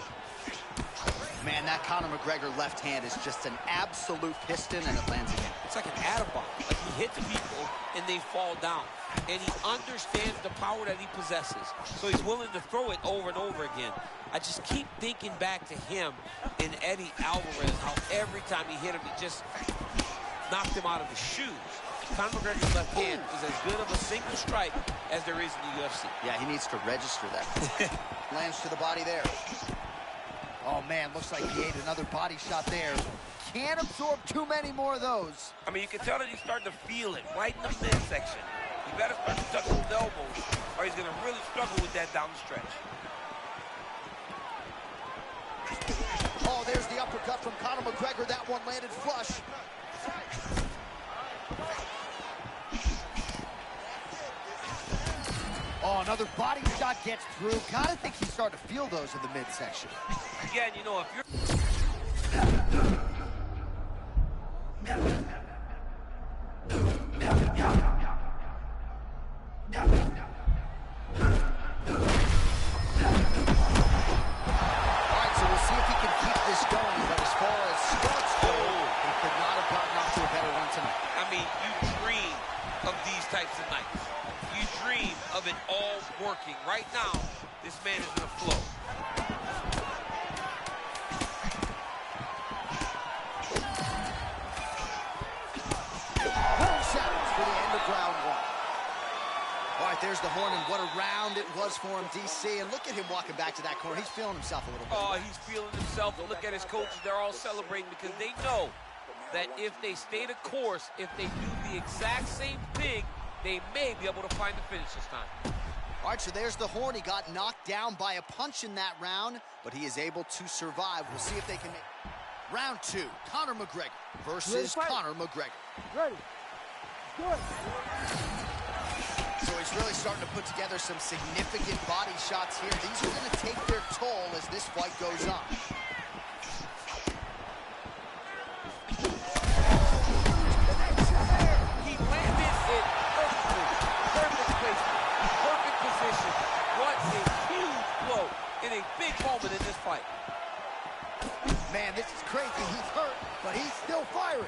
Man, that Conor McGregor left hand is just an absolute piston, and it lands again. It's like an atom bomb. Like he hits people and they fall down. And he understands the power that he possesses. So he's willing to throw it over and over again. I just keep thinking back to him and Eddie Alvarez, how every time he hit him, he just knocked him out of his shoes. Conor McGregor's left hand is as good of a single strike as there is in the UFC. Yeah, he needs to register that. Lands to the body there. Oh, man, looks like he ate another body shot there. Can't absorb too many more of those. I mean, you can tell that he's starting to feel it right in the midsection. He better start to tuck those elbows, or he's going to really struggle with that down the stretch. Oh, there's the uppercut from Conor McGregor. That one landed flush. Oh, another body shot gets through. Gotta think he's starting to feel those in the midsection. Again, you know, if you're... of it all working. Right now, this man is in a flow. Seconds for the end of round one. the horn, and what a round it was for him, DC. And look at him walking back to that corner. He's feeling himself a little bit. Oh, he's feeling himself. And look at his coaches. They're all celebrating because they know that if they stay the course, if they do the exact same thing, they may be able to find the finish this time. All right, so there's the horn. He got knocked down by a punch in that round, but he is able to survive. We'll see if they can make... Round 2, Conor McGregor versus Conor McGregor. Ready. Good. So he's really starting to put together some significant body shots here. These are going to take their toll as this fight goes on. He landed it perfectly. Perfect placement. Perfect position. What a huge blow in a big moment in this fight. Man, this is crazy. He's hurt, but he's still firing.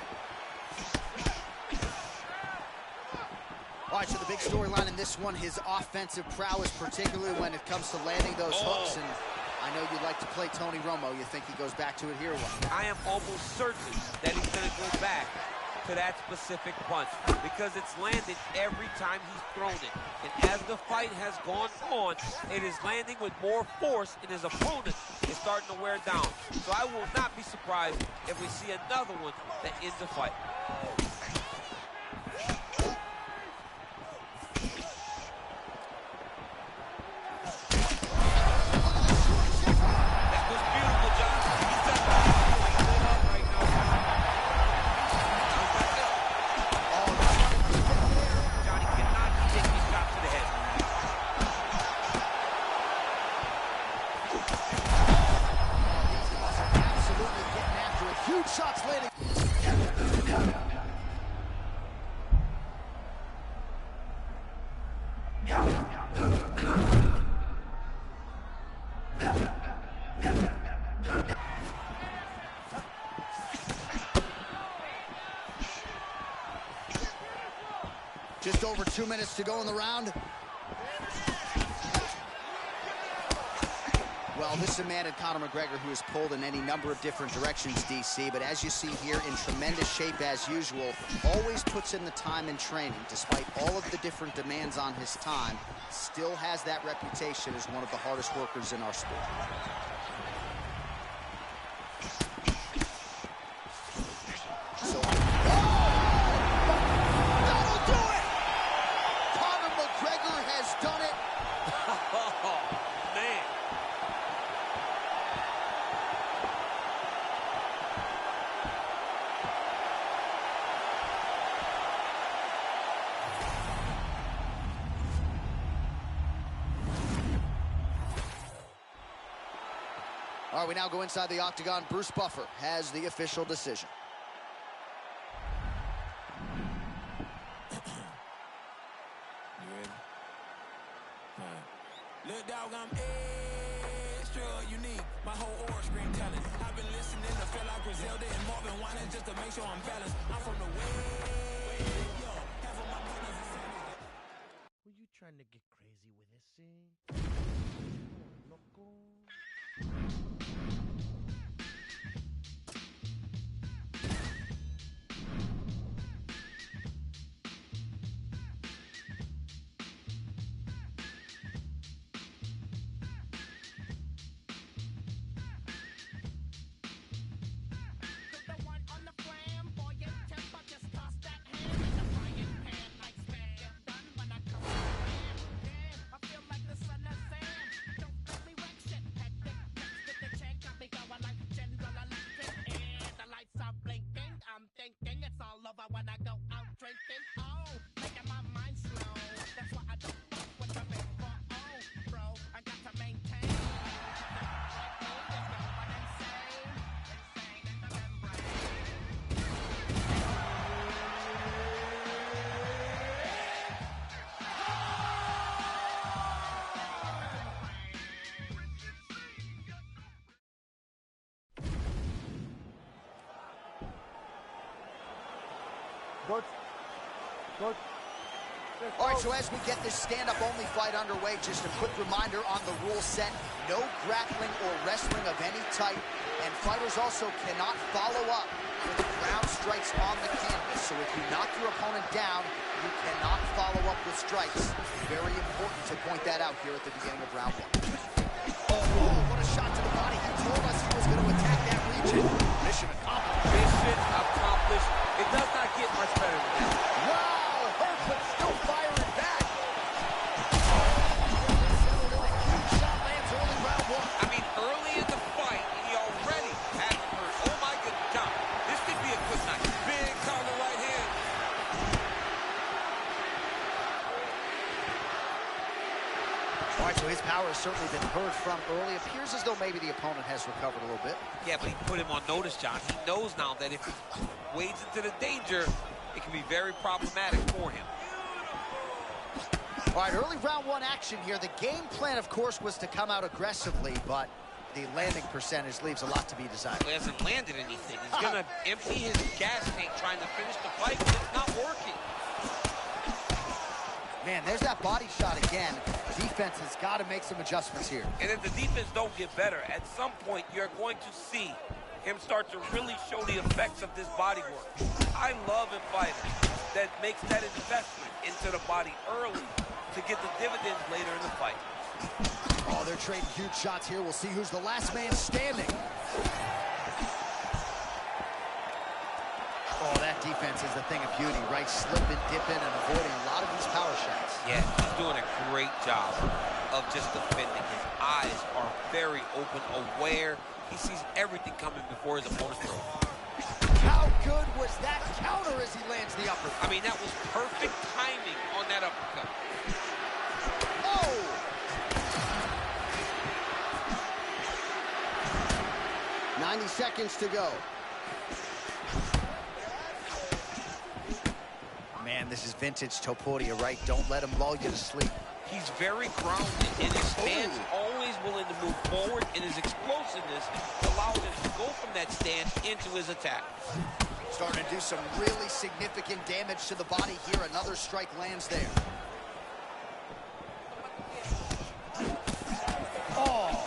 All right, so the big storyline in this one, his offensive prowess, particularly when it comes to landing those hooks. And I know you like to play Tony Romo. You think he goes back to it here? What? I am almost certain that he's going to go back to that specific punch because it's landed every time he's thrown it. And as the fight has gone on, it is landing with more force, and his opponent is starting to wear down. So I will not be surprised if we see another one that ends the fight. That was beautiful, John. He's done lit up right now. Johnny cannot take these shots to the head. These guys are absolutely getting after it. Huge shots landing. Just over 2 minutes to go in the round. Well, this is a man in Conor McGregor who is pulled in any number of different directions, DC, but as you see here, in tremendous shape as usual, always puts in the time in training. Despite all of the different demands on his time, still has that reputation as one of the hardest workers in our sport. So, that'll do it! Conor McGregor has done it. Oh, man. All right, we now go inside the octagon. Bruce Buffer has the official decision. You ready? All right. Little dog, I'm extra unique. My whole aura scream talent. I've been listening to feel like Griselda and Marvin whining just to make sure I'm balanced. I'm from the way. Yo, half of my brothers is Sandy. Were you trying to get crazy with this scene? Loco. All right, so as we get this stand-up-only fight underway, just a quick reminder on the rule set. No grappling or wrestling of any type. And fighters also cannot follow up with ground strikes on the canvas. So if you knock your opponent down, you cannot follow up with strikes. Very important to point that out here at the beginning of round one. Oh, what a shot to the body. He told us he was going to attack that region. Mission accomplished. Mission accomplished. It does not get much better than that. Wow, hurt but still firing back. Shot lands early round one. I mean, early in the fight, he already had the hurt. Oh my goodness, John. This could be a quick night. Big counter right hand. All right, so his power has certainly been heard from early. Appears as though maybe the opponent has recovered a little bit. Yeah, but he put him on notice, John. He knows now that if he wades into the danger, it can be very problematic for him. All right, early round one action here. The game plan, of course, was to come out aggressively, but the landing percentage leaves a lot to be desired. He hasn't landed anything. He's going to empty his gas tank trying to finish the fight, but it's not working. Man, there's that body shot again. Defense has got to make some adjustments here. And if the defense don't get better, at some point you're going to see him start to really show the effects of this body work. I love a fighter that makes that investment into the body early to get the dividends later in the fight. Oh, they're trading huge shots here. We'll see who's the last man standing. Oh, that defense is the thing of beauty, right? Slipping, dipping, and avoiding a lot of these power shots. Yeah, he's doing a great job of just defending. His eyes are very open, aware. He sees everything coming before his opponent throws. How good was that counter as he lands the uppercut? I mean, that was perfect timing on that uppercut. Oh! "90 seconds to go. Man, this is vintage Topuria, right? Don't let him lull you to sleep. He's very grounded, and his stance always willing to move forward, and his explosiveness allows him to go from that stance into his attack. Starting to do some really significant damage to the body here. Another strike lands there. Oh,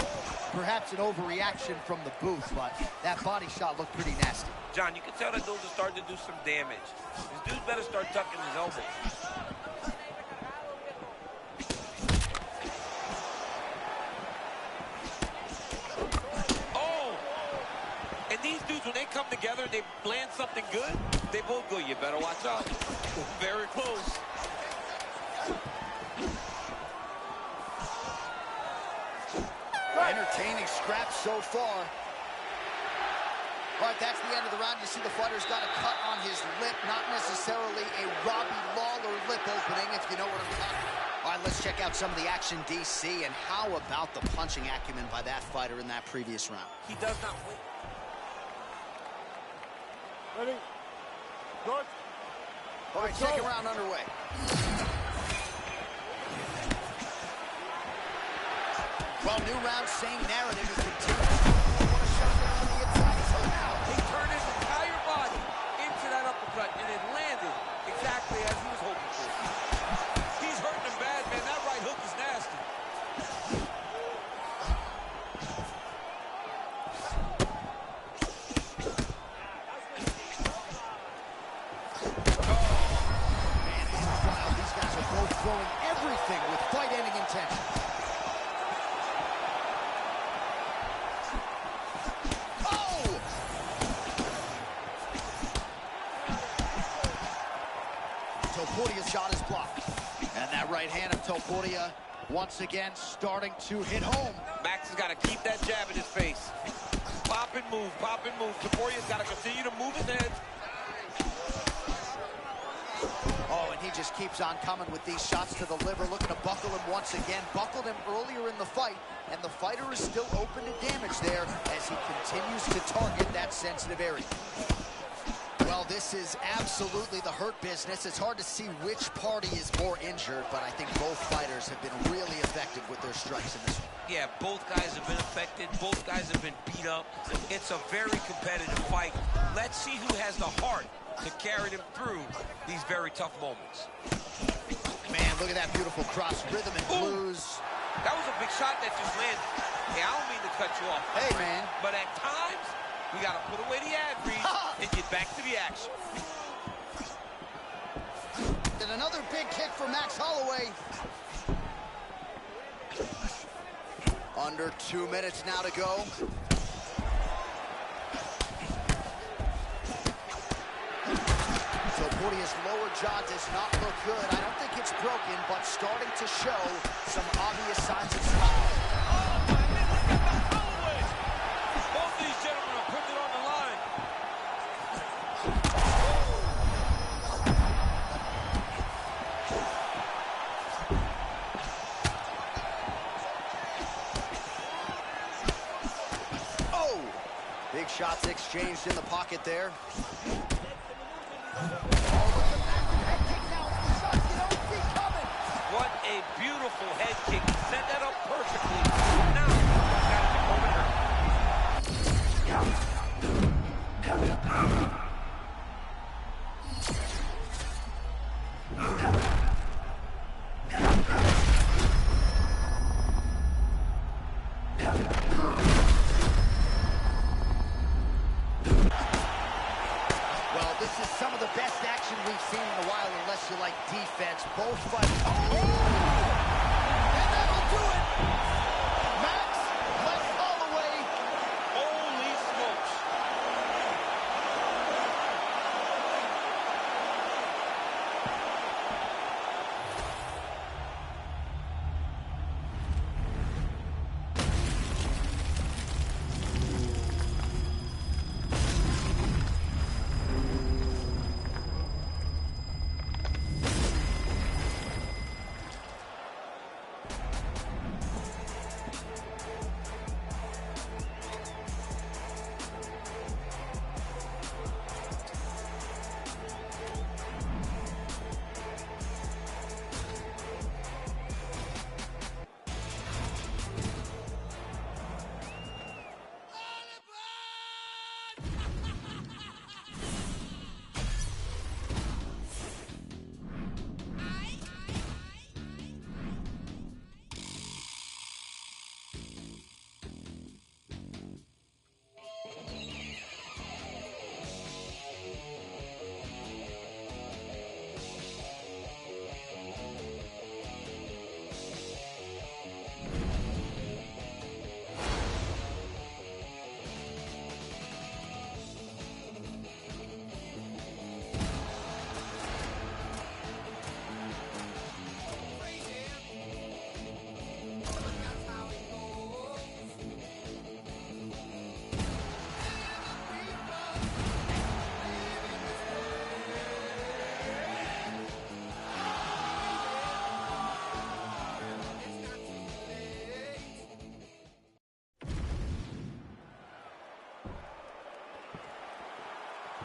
perhaps an overreaction from the booth, but that body shot looked pretty nasty. John, you can tell that those are starting to do some damage. This dude better start tucking his elbows. Oh! And these dudes, when they come together and they land something good, they both go, you better watch out. Very close. Entertaining scraps so far. All right, that's the end of the round. You see the fighter's got a cut on his lip, not necessarily a Robbie Lawler lip opening, if you know what I'm talking about. All right, let's check out some of the action, DC, and how about the punching acumen by that fighter in that previous round? He does not win. Ready? Good. All right, second round underway. Well, new round, same narrative. He continues. What a shot there on the inside. He's hurt now. He turned his entire body into that uppercut, and it landed exactly as he was hoping for. He's hurting him bad, man. That right hook is nasty. Man, in style, these guys are both throwing everything with fight-ending intention. Topuria's shot is blocked. And that right hand of Topuria once again starting to hit home. Max has got to keep that jab in his face. Pop and move, pop and move. Topuria's got to continue to move his head. Oh, and he just keeps on coming with these shots to the liver, looking to buckle him once again. Buckled him earlier in the fight, and the fighter is still open to damage there as he continues to target that sensitive area. Well, this is absolutely the hurt business. It's hard to see which party is more injured, but I think both fighters have been really effective with their strikes in this one. Yeah, both guys have been affected. Both guys have been beat up. It's a very competitive fight. Let's see who has the heart to carry them through these very tough moments. Man, look at that beautiful cross rhythm and blues. That was a big shot that just landed. Hey, I don't mean to cut you off. Hey, man. But at times, We got to put away the ad read and get back to the action. And another big kick for Max Holloway. Under 2 minutes now to go. So Portea's lower jaw does not look good. I don't think it's broken, but starting to show some obvious signs of swelling. Both these gentlemen are putting it on the line. Oh! Big shots exchanged in the pocket there. What a beautiful head kick. Set that up perfectly. Now, Well, this is some of the best action we've seen in a while, unless you like defense. Both fighters. Oh! And that'll do it! Max left Holloway. holy smokes.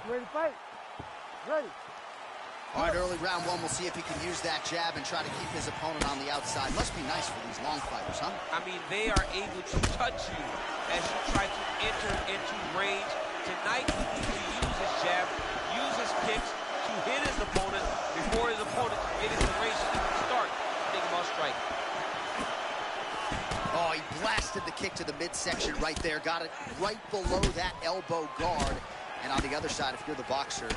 Ready to fight? Ready. All right, early round one, we'll see if he can use that jab and try to keep his opponent on the outside. Must be nice for these long fighters, huh? I mean, they are able to touch you as you try to enter into range. Tonight, he needs to use his jab, use his kicks to hit his opponent before his opponent can get into range to even start thinking about striking. Oh, he blasted the kick to the midsection right there. Got it right below that elbow guard. And on the other side, if you're the boxer,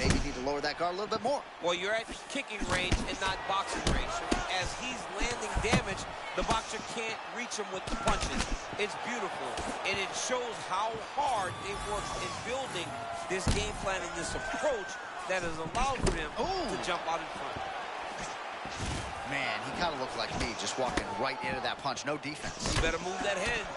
maybe you need to lower that guard a little bit more. Well, you're at kicking range and not boxing range. So as he's landing damage, the boxer can't reach him with the punches. It's beautiful. And it shows how hard they worked in building this game plan and this approach that has allowed for him to jump out in front. Man, he kind of looked like me, just walking right into that punch. No defense. You better move that head.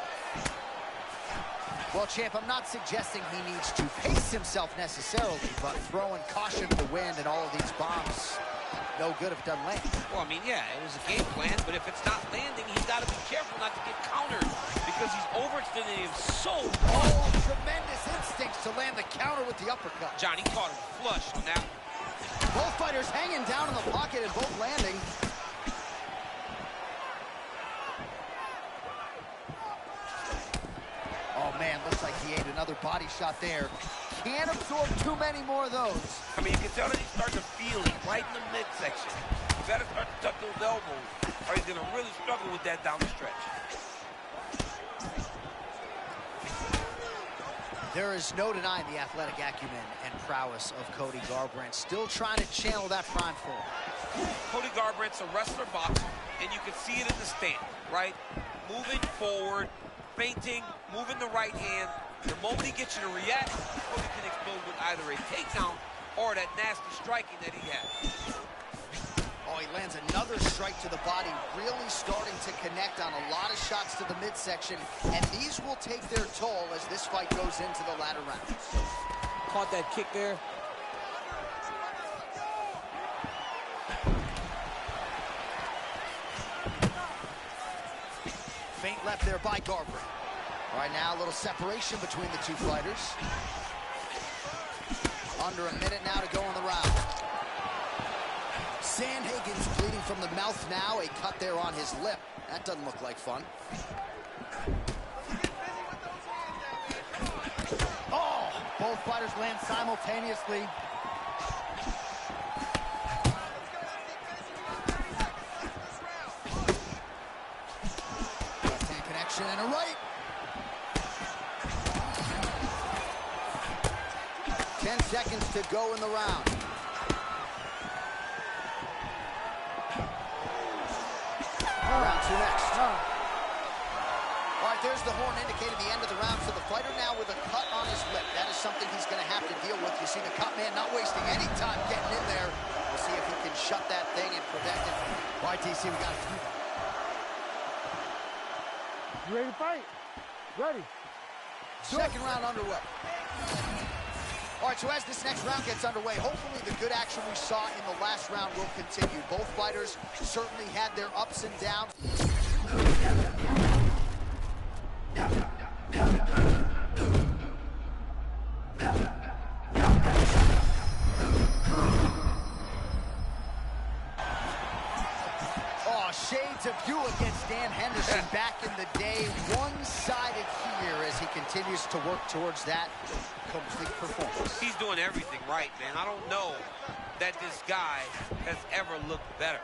Well, champ, I'm not suggesting he needs to pace himself necessarily, but throwing caution to the wind and all of these bombs, no good if it doesn't land. Well, I mean, yeah, it was a game plan, but if it's not landing, he's got to be careful not to get countered because he's overextending him so hard. Oh, tremendous instincts to land the counter with the uppercut. Johnny caught him flush on that. Both fighters hanging down in the pocket and both landing. Oh, man, looks like he ate another body shot there. Can't absorb too many more of those. I mean, you can tell that he's starting to feel it right in the midsection. You got to start to tuck those elbows, or he's going to really struggle with that down the stretch. There is no denying the athletic acumen and prowess of Cody Garbrandt. Still trying to channel that prime form. Cody Garbrandt's a wrestler boxer, and you can see it in the stand, right? Moving forward, feinting, moving the right hand. The moment he gets you to react, Cody can explode with either a takedown or that nasty striking that he has. Oh, he lands another strike to the body, really starting to connect on a lot of shots to the midsection, and these will take their toll as this fight goes into the latter rounds. Caught that kick there. Feint left there by Garbrandt. Right now, a little separation between the two fighters. Under a minute now to go in the round. Sandhagen's bleeding from the mouth now. A cut there on his lip. That doesn't look like fun. Oh, both fighters land simultaneously. Left hand connection and a right. 10 seconds to go in the round. Round two next. All right, there's the horn indicating the end of the round. So the fighter now with a cut on his lip. That is something he's going to have to deal with. You see the cut man not wasting any time getting in there. We'll see if he can shut that thing and prevent it. All right, DC, we got it. You ready to fight? Ready. Second round underway. All right, so as this next round gets underway, hopefully the good action we saw in the last round will continue. Both fighters certainly had their ups and downs. Oh, shades of you against Dan Henderson back in the day. One-sided here as he continues to work towards that complete performance. He's doing everything right, man. I don't know that this guy has ever looked better.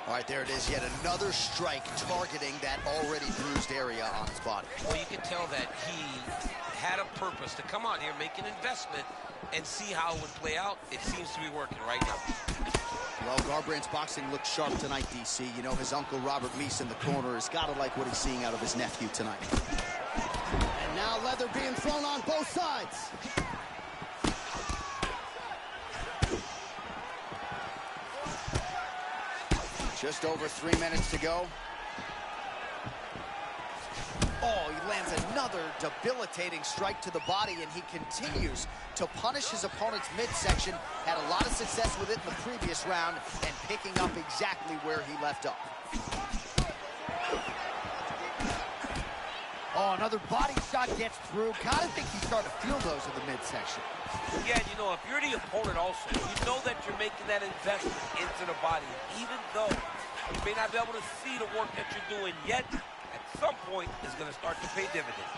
All right, there it is. Yet another strike targeting that already bruised area on his body. Well, you can tell that he had a purpose to come out here, make an investment, and see how it would play out. It seems to be working right now. Well, Garbrandt's boxing looked sharp tonight, DC. You know, his uncle Robert Meese in the corner has got to like what he's seeing out of his nephew tonight. And now leather being thrown on both sides. Just over 3 minutes to go. Oh, he lands another debilitating strike to the body, and he continues to punish his opponent's midsection. Had a lot of success with it in the previous round and picking up exactly where he left off. Oh, another body shot gets through. Gotta think he's starting to feel those in the midsection. Yeah, you know, if you're the opponent also, you know that you're making that investment into the body. Even though you may not be able to see the work that you're doing yet, at some point it's going to start to pay dividends.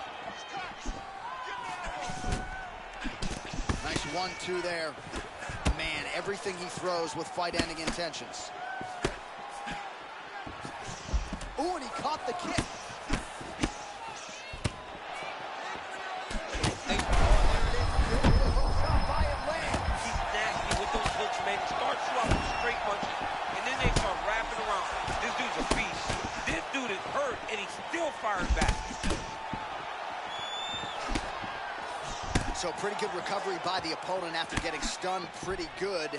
Nice 1-2 there. Man, everything he throws with fight-ending intentions. Ooh, and he caught the kick. Starts you off with straight punches, and then they start wrapping around. This dude's a beast. This dude is hurt, and he's still firing back. So pretty good recovery by the opponent after getting stunned pretty good.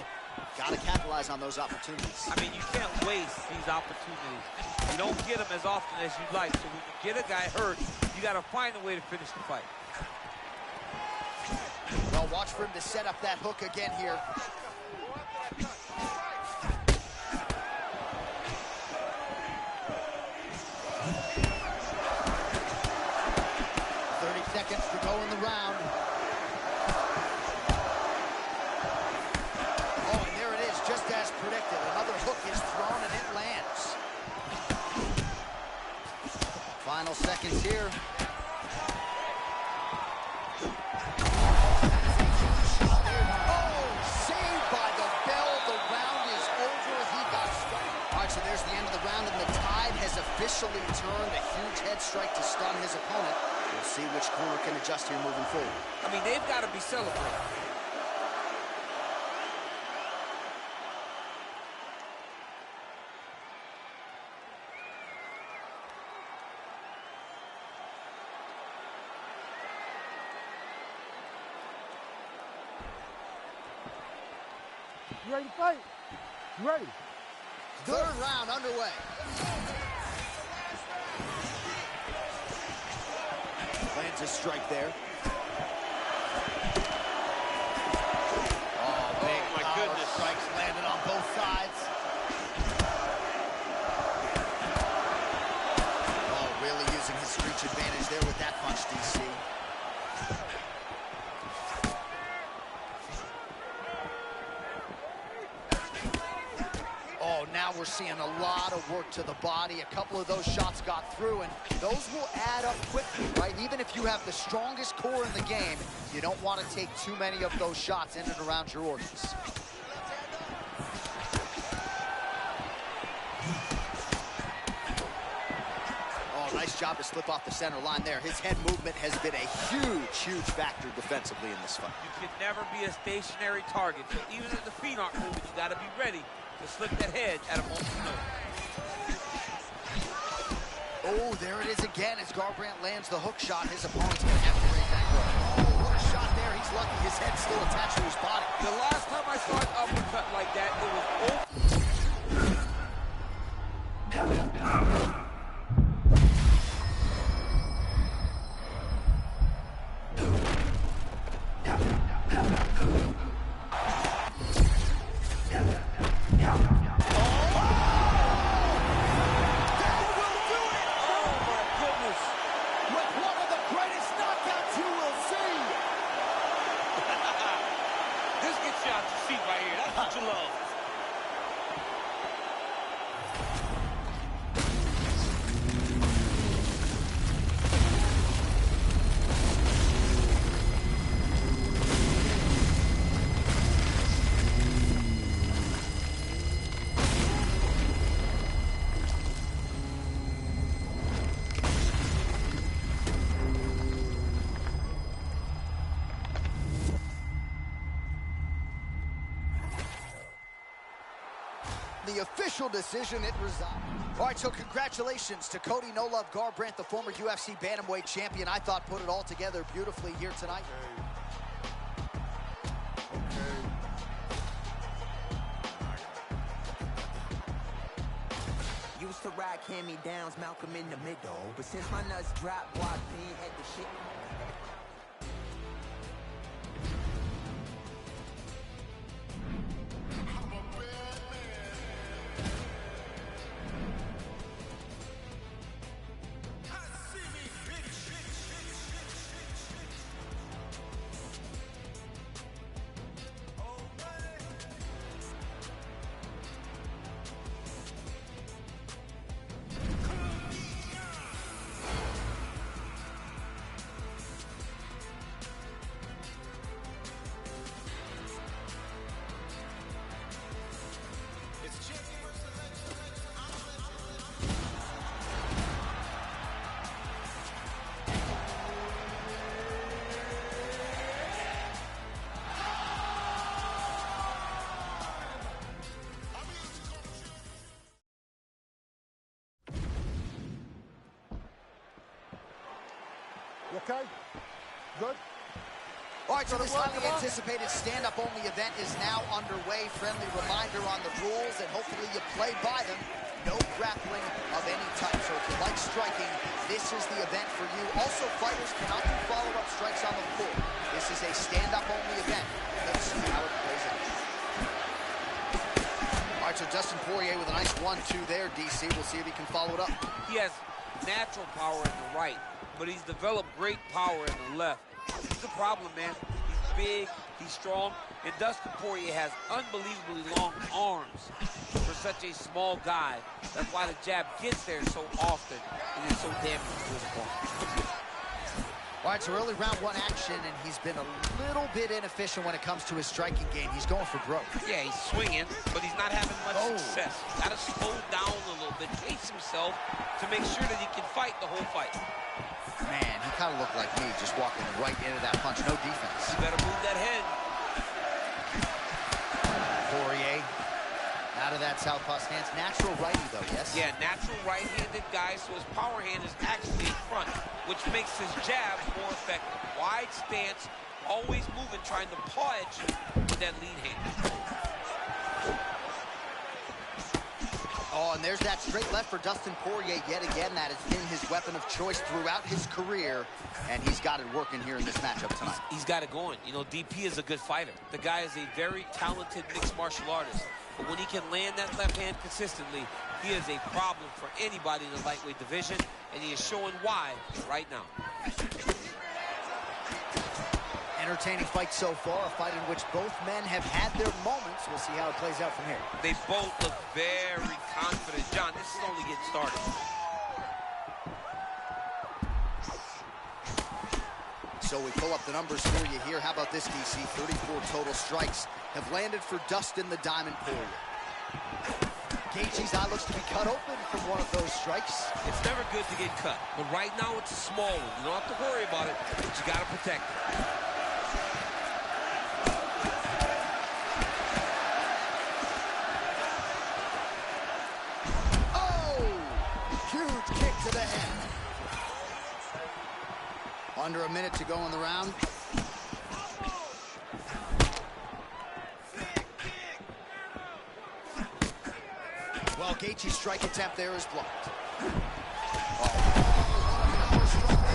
Got to capitalize on those opportunities. I mean, you can't waste these opportunities. You don't get them as often as you'd like. So when you get a guy hurt, you got to find a way to finish the fight. Well, watch for him to set up that hook again here. 30 seconds to go in the round. Oh, and there it is, just as predicted. Another hook is thrown, and it lands. Final seconds here. So there's the end of the round, and the tide has officially turned. A huge head strike to stun his opponent. We'll see which corner can adjust here moving forward. I mean, they've got to be celebrating. You ready to fight? You ready? Third round underway. Lands a strike there. Oh, big my power goodness. strikes landed on both sides. Oh, really using his reach advantage there with that punch, DC. Oh, now we're seeing a lot of work to the body. A couple of those shots got through, and those will add up quickly, right? Even if you have the strongest core in the game, you don't want to take too many of those shots in and around your organs. Oh, nice job to slip off the center line there. His head movement has been a huge, huge factor defensively in this fight. You can never be a stationary target. So even if the feet aren't moving, you got to be ready to slip that head at a moment's notice. Oh, there it is again as Garbrandt lands the hook shot. His opponent's going to have to raise that guard. Oh, what a shot there. He's lucky his head's still attached to his body. The last time I saw an uppercut like that, it was over. The official decision, it resolved. All right, so congratulations to Cody No Love Garbrandt, the former UFC Bantamweight champion. I thought put it all together beautifully here tonight. Used to ride hand-me-downs, Malcolm in the middle. But since my nuts dropped, walked in, had the shit. You okay? Good? All right, so this highly anticipated stand-up only event is now underway. Friendly reminder on the rules, and hopefully you play by them. No grappling of any type. So if you like striking, this is the event for you. Also, fighters cannot do follow-up strikes on the floor. This is a stand-up only event. Let's see how it plays out. All right, so Dustin Poirier with a nice 1-2 there, DC. We'll see if he can follow it up. He has natural power in the right, but he's developed great power in the left. This is the problem, man. He's big, he's strong, and Dustin Poirier has unbelievably long arms for such a small guy. That's why the jab gets there so often, and it's so damaging to his opponent. All right, so early round one action, and he's been a little bit inefficient when it comes to his striking game. He's going for broke. Yeah, he's swinging, but he's not having much success. Got to slow down a little bit, pace himself to make sure that he can fight the whole fight. Man, he kind of looked like me, just walking right into that punch. No defense. You better move that head. Poirier out of that southpaw stance. Natural righty, though, yes? Yeah, natural right-handed guy, so his power hand is actually in front, which makes his jab more effective. Wide stance, always moving, trying to paw at you with that lead hand. Oh, and there's that straight left for Dustin Poirier yet again. That has been his weapon of choice throughout his career, and he's got it working here in this matchup tonight. He's got it going. You know, DP is a good fighter. The guy is a very talented mixed martial artist. But when he can land that left hand consistently, he is a problem for anybody in the lightweight division, and he is showing why right now. Entertaining fight so far, a fight in which both men have had their moments. We'll see how it plays out from here. They both look very confident. John, this is only getting started. So we pull up the numbers for you here. How about this, DC? 34 total strikes have landed for Dustin the Diamond Poirier. Gaethje's eye looks to be cut open from one of those strikes. It's never good to get cut, but right now it's a small one. You don't have to worry about it, but you got to protect it. To the head. Under a minute to go in the round. Well, Gaethje's strike attempt there is blocked. Oh.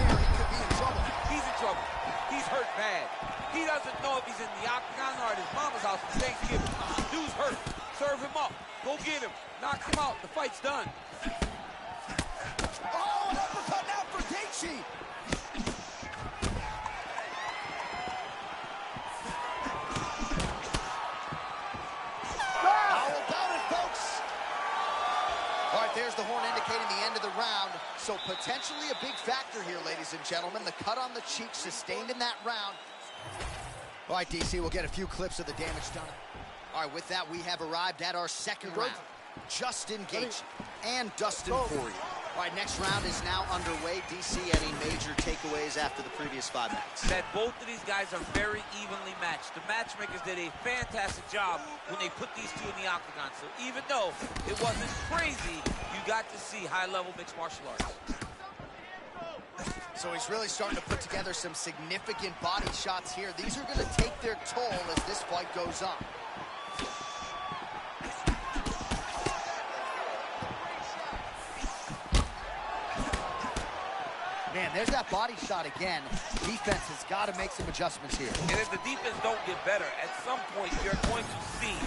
There, he could be in trouble. He's in trouble. He's hurt bad. He doesn't know if he's in the octagon or at his mama's house for Thanksgiving. Dude's hurt. Serve him up. Go get him. Knock him out. The fight's done. Oh, an uppercut now for Gaethje. How about it, folks? All right, there's the horn indicating the end of the round. So potentially a big factor here, ladies and gentlemen. The cut on the cheek sustained in that round. All right, DC, we'll get a few clips of the damage done. All right, with that, we have arrived at our second round. Justin Gaethje and Dustin Poirier. All right, next round is now underway. DC, any major takeaways after the previous 5 minutes? That both of these guys are very evenly matched. The matchmakers did a fantastic job when they put these two in the octagon. So even though it wasn't crazy, you got to see high-level mixed martial arts. So he's really starting to put together some significant body shots here. These are going to take their toll as this fight goes on. Man, there's that body shot again. Defense has got to make some adjustments here. And if the defense don't get better, at some point you're going to see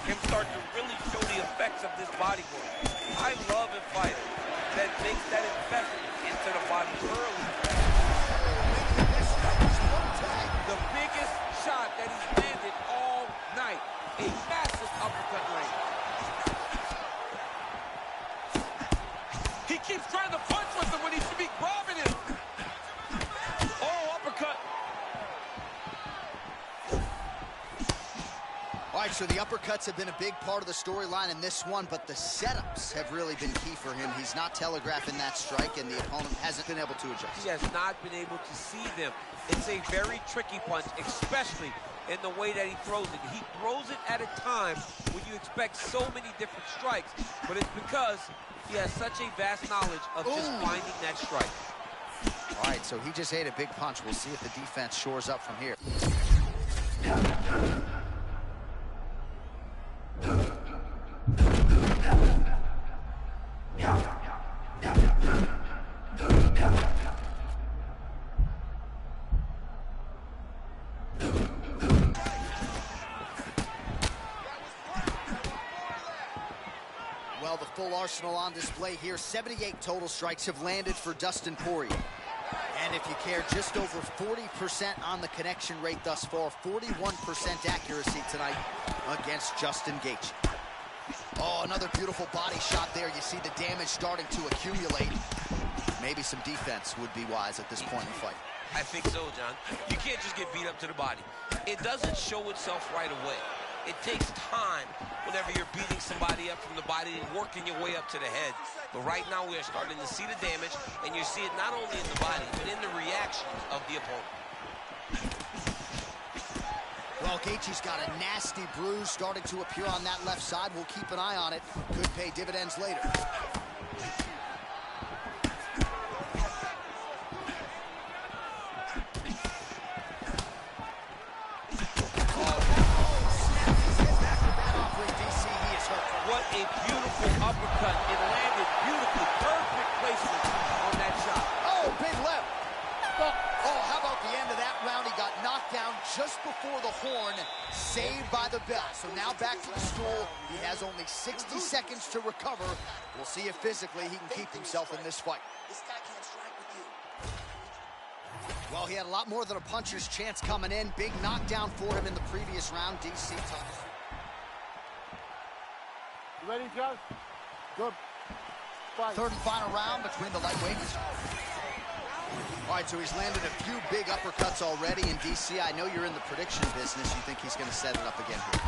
him start to really show the effects of this body work. I love a fighter that makes that investment into the body early. The biggest shot that he's landed all night. A massive uppercut range. He keeps trying to punch with him when he should be grabbing him. Oh, uppercut. All right, so the uppercuts have been a big part of the storyline in this one, but the setups have really been key for him. He's not telegraphing that strike, and the opponent hasn't been able to adjust. He has not been able to see them. It's a very tricky punch, especially in the way that he throws it. He throws it at a time when you expect so many different strikes, but it's because he has such a vast knowledge of just finding that strike. All right, so he just ate a big punch. We'll see if the defense shores up from here. Well, the full arsenal on display here. 78 total strikes have landed for Dustin Poirier. And if you care, just over 40% on the connection rate thus far. 41% accuracy tonight against Justin Gaethje. Oh, another beautiful body shot there. You see the damage starting to accumulate. Maybe some defense would be wise at this point in the fight. I think so, John. You can't just get beat up to the body. It doesn't show itself right away. It takes time whenever you're beating somebody up from the body and working your way up to the head. But right now we are starting to see the damage, and you see it not only in the body, but in the reactions of the opponent. Well, Gaethje's got a nasty bruise starting to appear on that left side. We'll keep an eye on it. Could pay dividends later. What a beautiful uppercut. It landed beautifully. Perfect placement on that shot. Oh, big left. Oh, how about the end of that round? He got knocked down just before the horn, saved by the bell. So now back to the stool. He has only 60 seconds to recover. We'll see if physically he can keep himself in this fight. This guy can't strike with you. Well, he had a lot more than a puncher's chance coming in. Big knockdown for him in the previous round. DC talks. You ready, John? Good. Fight. Third and final round between the lightweights. All right, so he's landed a few big uppercuts already. And DC, I know you're in the prediction business. You think he's going to set it up again here?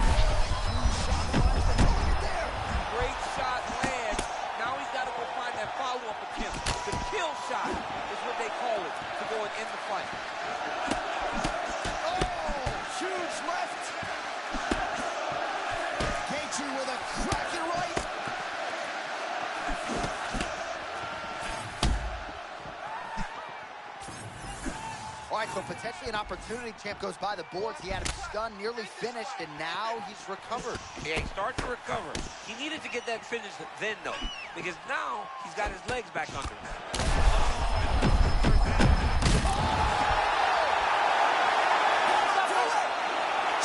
Great shot lands. Now he's got to go find that follow-up attempt. The kill shot is what they call it to go and end the fight. Oh, huge left. Gaethje with a cracking right. All right, so potentially an opportunity. Champ goes by the boards. He had him stunned, nearly finished, and now he's recovered. Yeah, he started to recover. He needed to get that finish then, though, because now he's got his legs back under him.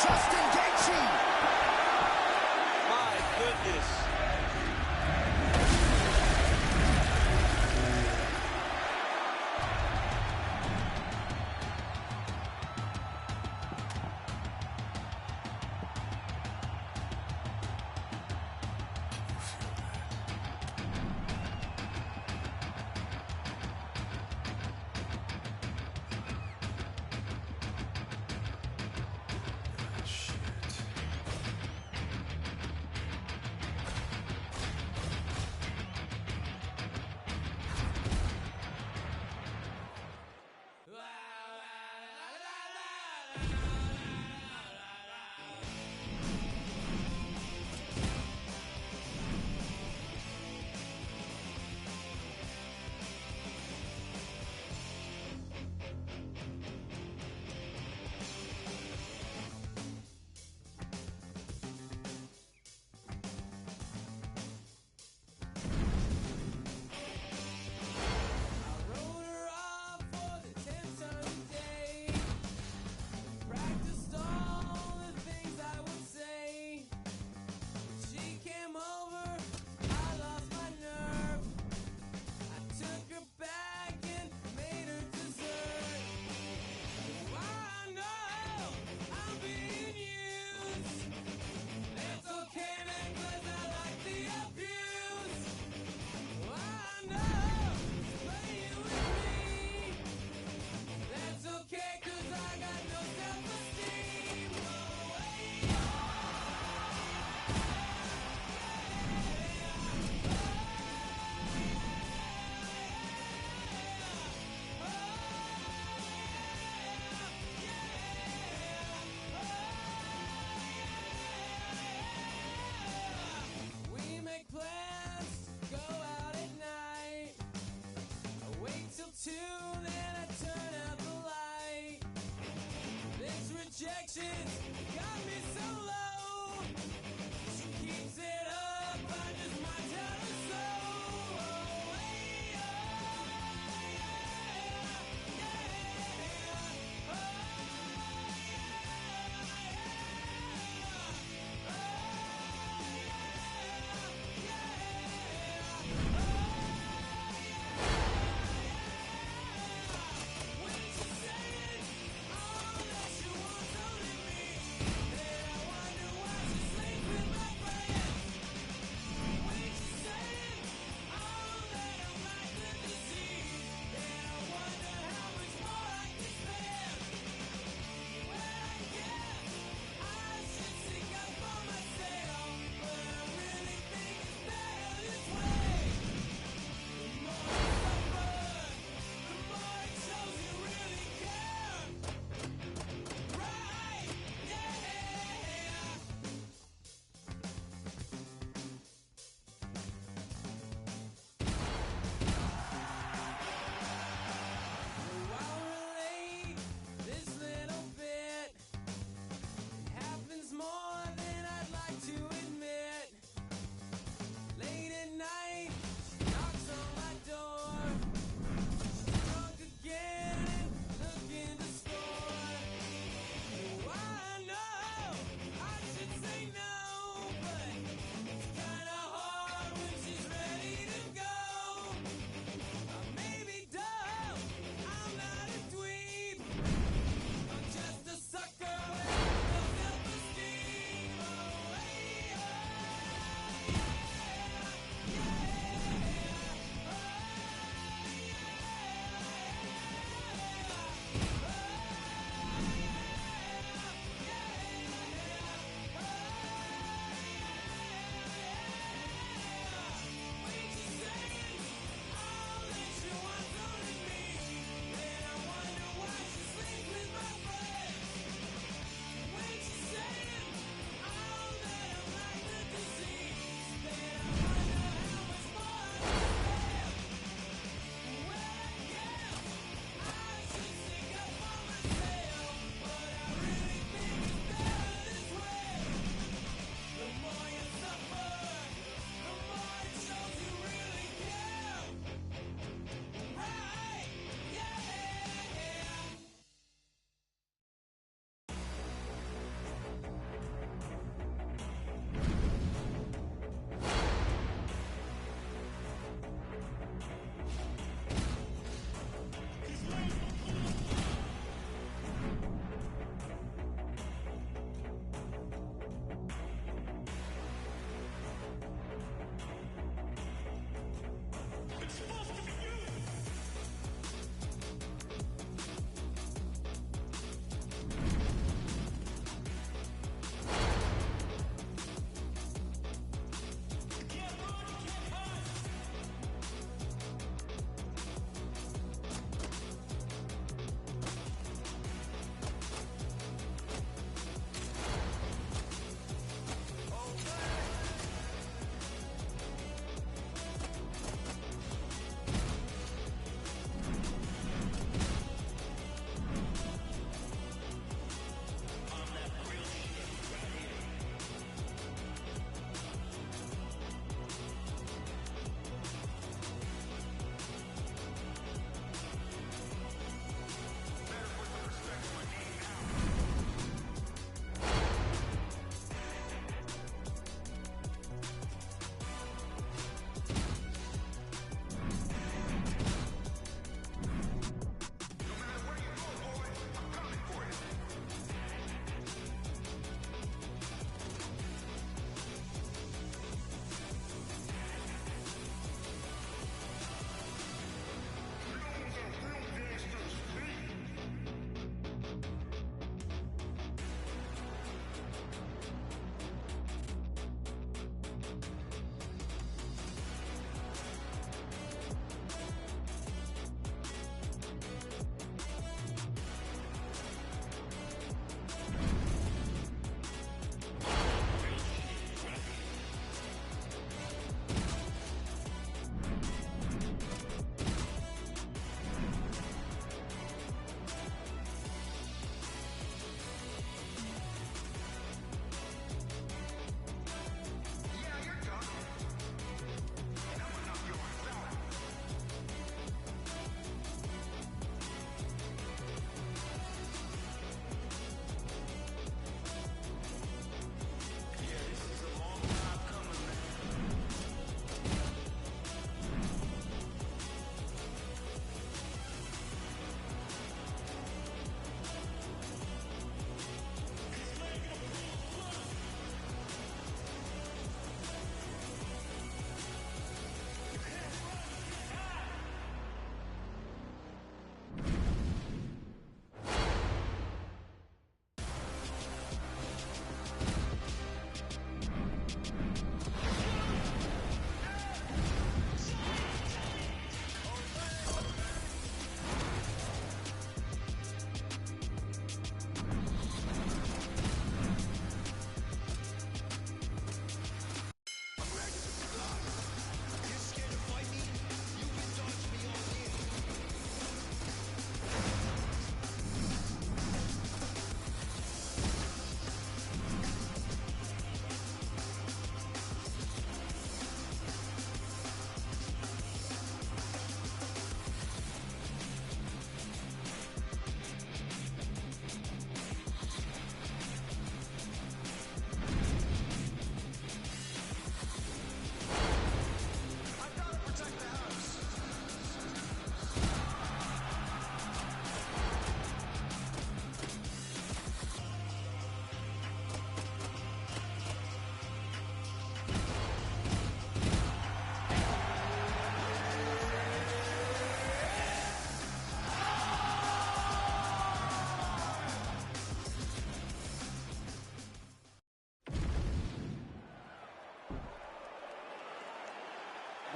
Justin Gaethje. My goodness.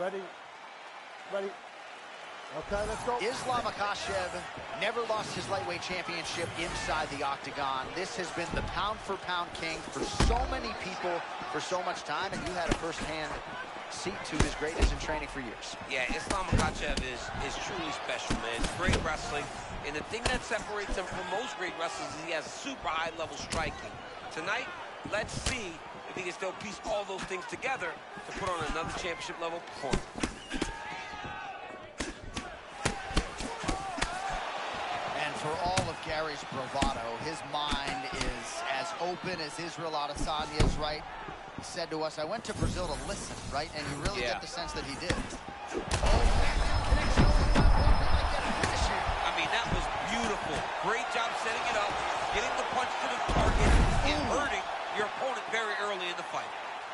Ready? Ready? Okay, let's go. Islam Makhachev never lost his lightweight championship inside the octagon. This has been the pound-for-pound king for so many people for so much time, and you had a first-hand seat to his greatness in training for years. Yeah, Islam Makhachev is truly special, man. Great wrestling, and the thing that separates him from most great wrestlers is he has super high-level striking. Tonight, let's see if he can still piece all those things together to put on another championship-level performance. For all of Gary's bravado, his mind is as open as Israel Adesanya's, right? He said to us, I went to Brazil to listen, right? And you really get the sense that he did. I mean, that was beautiful. Great job setting it up, getting the punch to the target, and hurting your opponent very early in the fight.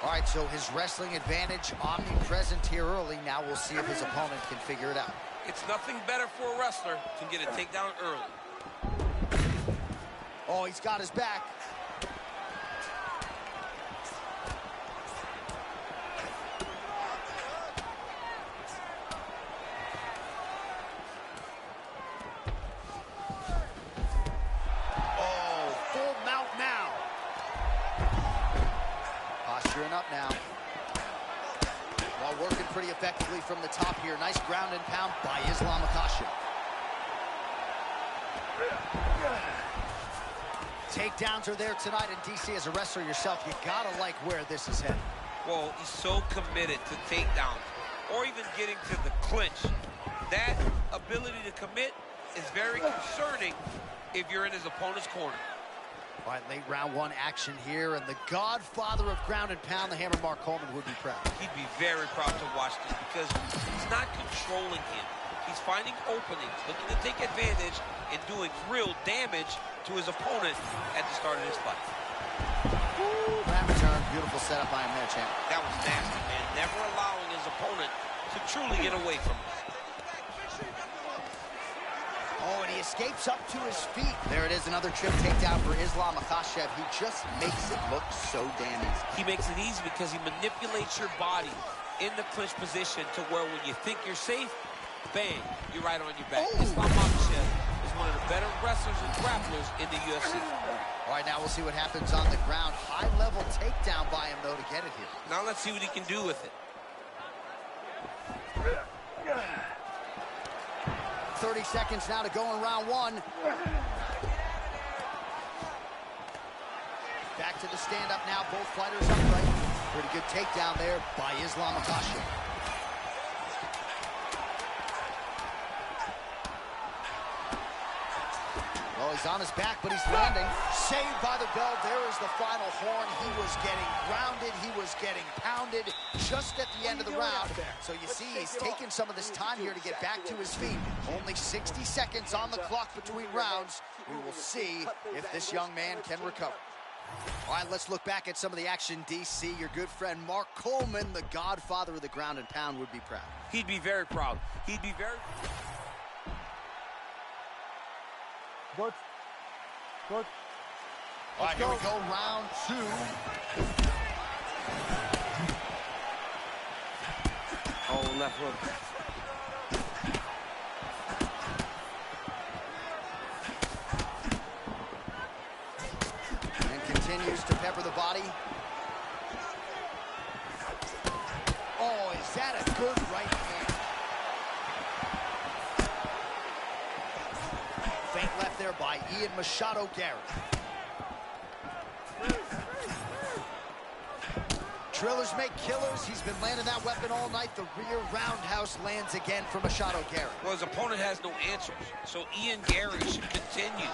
All right, so his wrestling advantage omnipresent here early. Now we'll see if his opponent can figure it out. It's nothing better for a wrestler to get a takedown early. Oh, he's got his back. Oh, full mount now. Posturing up now. While working pretty effectively from the top here. Nice ground and pound by Islam Makhachev. Takedowns are there tonight in DC. As a wrestler yourself, you gotta like where this is headed. Well, he's so committed to takedowns or even getting to the clinch. That ability to commit is very concerning if you're in his opponent's corner. All right, late round one action here, and the godfather of ground and pound, the Hammer Mark Coleman, would be proud. He'd be very proud to watch this because he's not controlling him. He's finding openings, looking to take advantage and doing real damage to his opponent at the start of this fight. That return, beautiful setup by him there, champ. That was nasty, man. Never allowing his opponent to truly get away from him. Oh, and he escapes up to his feet. There it is, another trip takedown for Islam Makhachev. He just makes it look so damn easy. He makes it easy because he manipulates your body in the clinch position to where when you think you're safe, bang, you're right on your back. Islam Makhachev is one of the better wrestlers and grapplers in the UFC. All right, now we'll see what happens on the ground. High-level takedown by him, though, to get it here. Now let's see what he can do with it. 30 seconds now to go in round one. Back to the stand-up now. Both fighters upright. Pretty good takedown there by Islam Makhachev. Well, he's on his back, but he's landing. Saved by the bell. There is the final horn. He was getting grounded. He was getting pounded just at the end of the round. So you see, he's taking some of this time here to get back to his feet. Only 60 seconds on the clock between rounds. We will see if this young man can recover. All right, let's look back at some of the action, DC. Your good friend Mark Coleman, the godfather of the ground and pound, would be proud. He'd be very proud. He'd be very... Good. Good. All right, here we go, round two. Oh, left hook. And continues to pepper the body. Oh, is that a good right hand? Faint left there by Ian Machado Garrett. Drillers make killers. He's been landing that weapon all night. The rear roundhouse lands again for Machado Garrett. Well, his opponent has no answers, so Ian Garrett should continue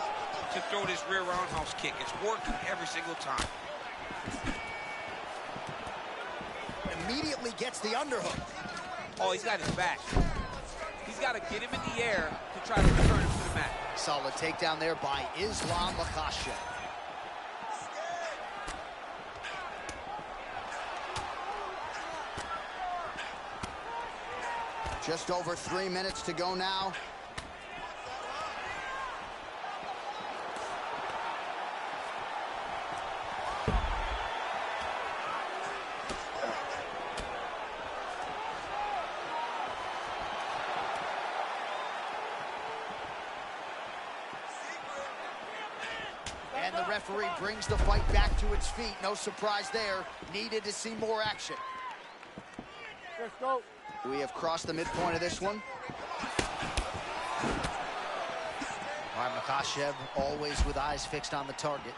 to throw this rear roundhouse kick. It's working every single time. Immediately gets the underhook. Oh, he's got his back. He's got to get him in the air to try to return him to the mat. Solid takedown there by Islam Makhachev. Just over 3 minutes to go now. And the referee brings the fight back to its feet. No surprise there. Needed to see more action. Let's go. We have crossed the midpoint of this one. All right, Makhachev always with eyes fixed on the target.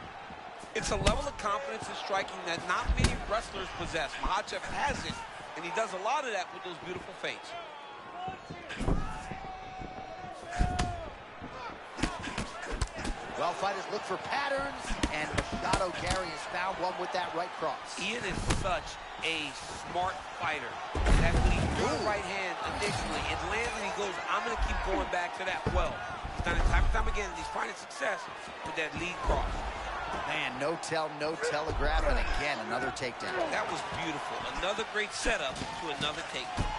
It's a level of confidence in striking that not many wrestlers possess. Makhachev has it, and he does a lot of that with those beautiful feints. Well, fighters look for patterns, and Machado Gary has found one with that right cross. Ian is such a smart fighter that when he threw the right hand initially, it lands and he goes, I'm going to keep going back to that well. He's done it time and time again, and he's finding success with that lead cross. Man, no tell, no telegraph, and again, another takedown. That was beautiful. Another great setup to another takedown.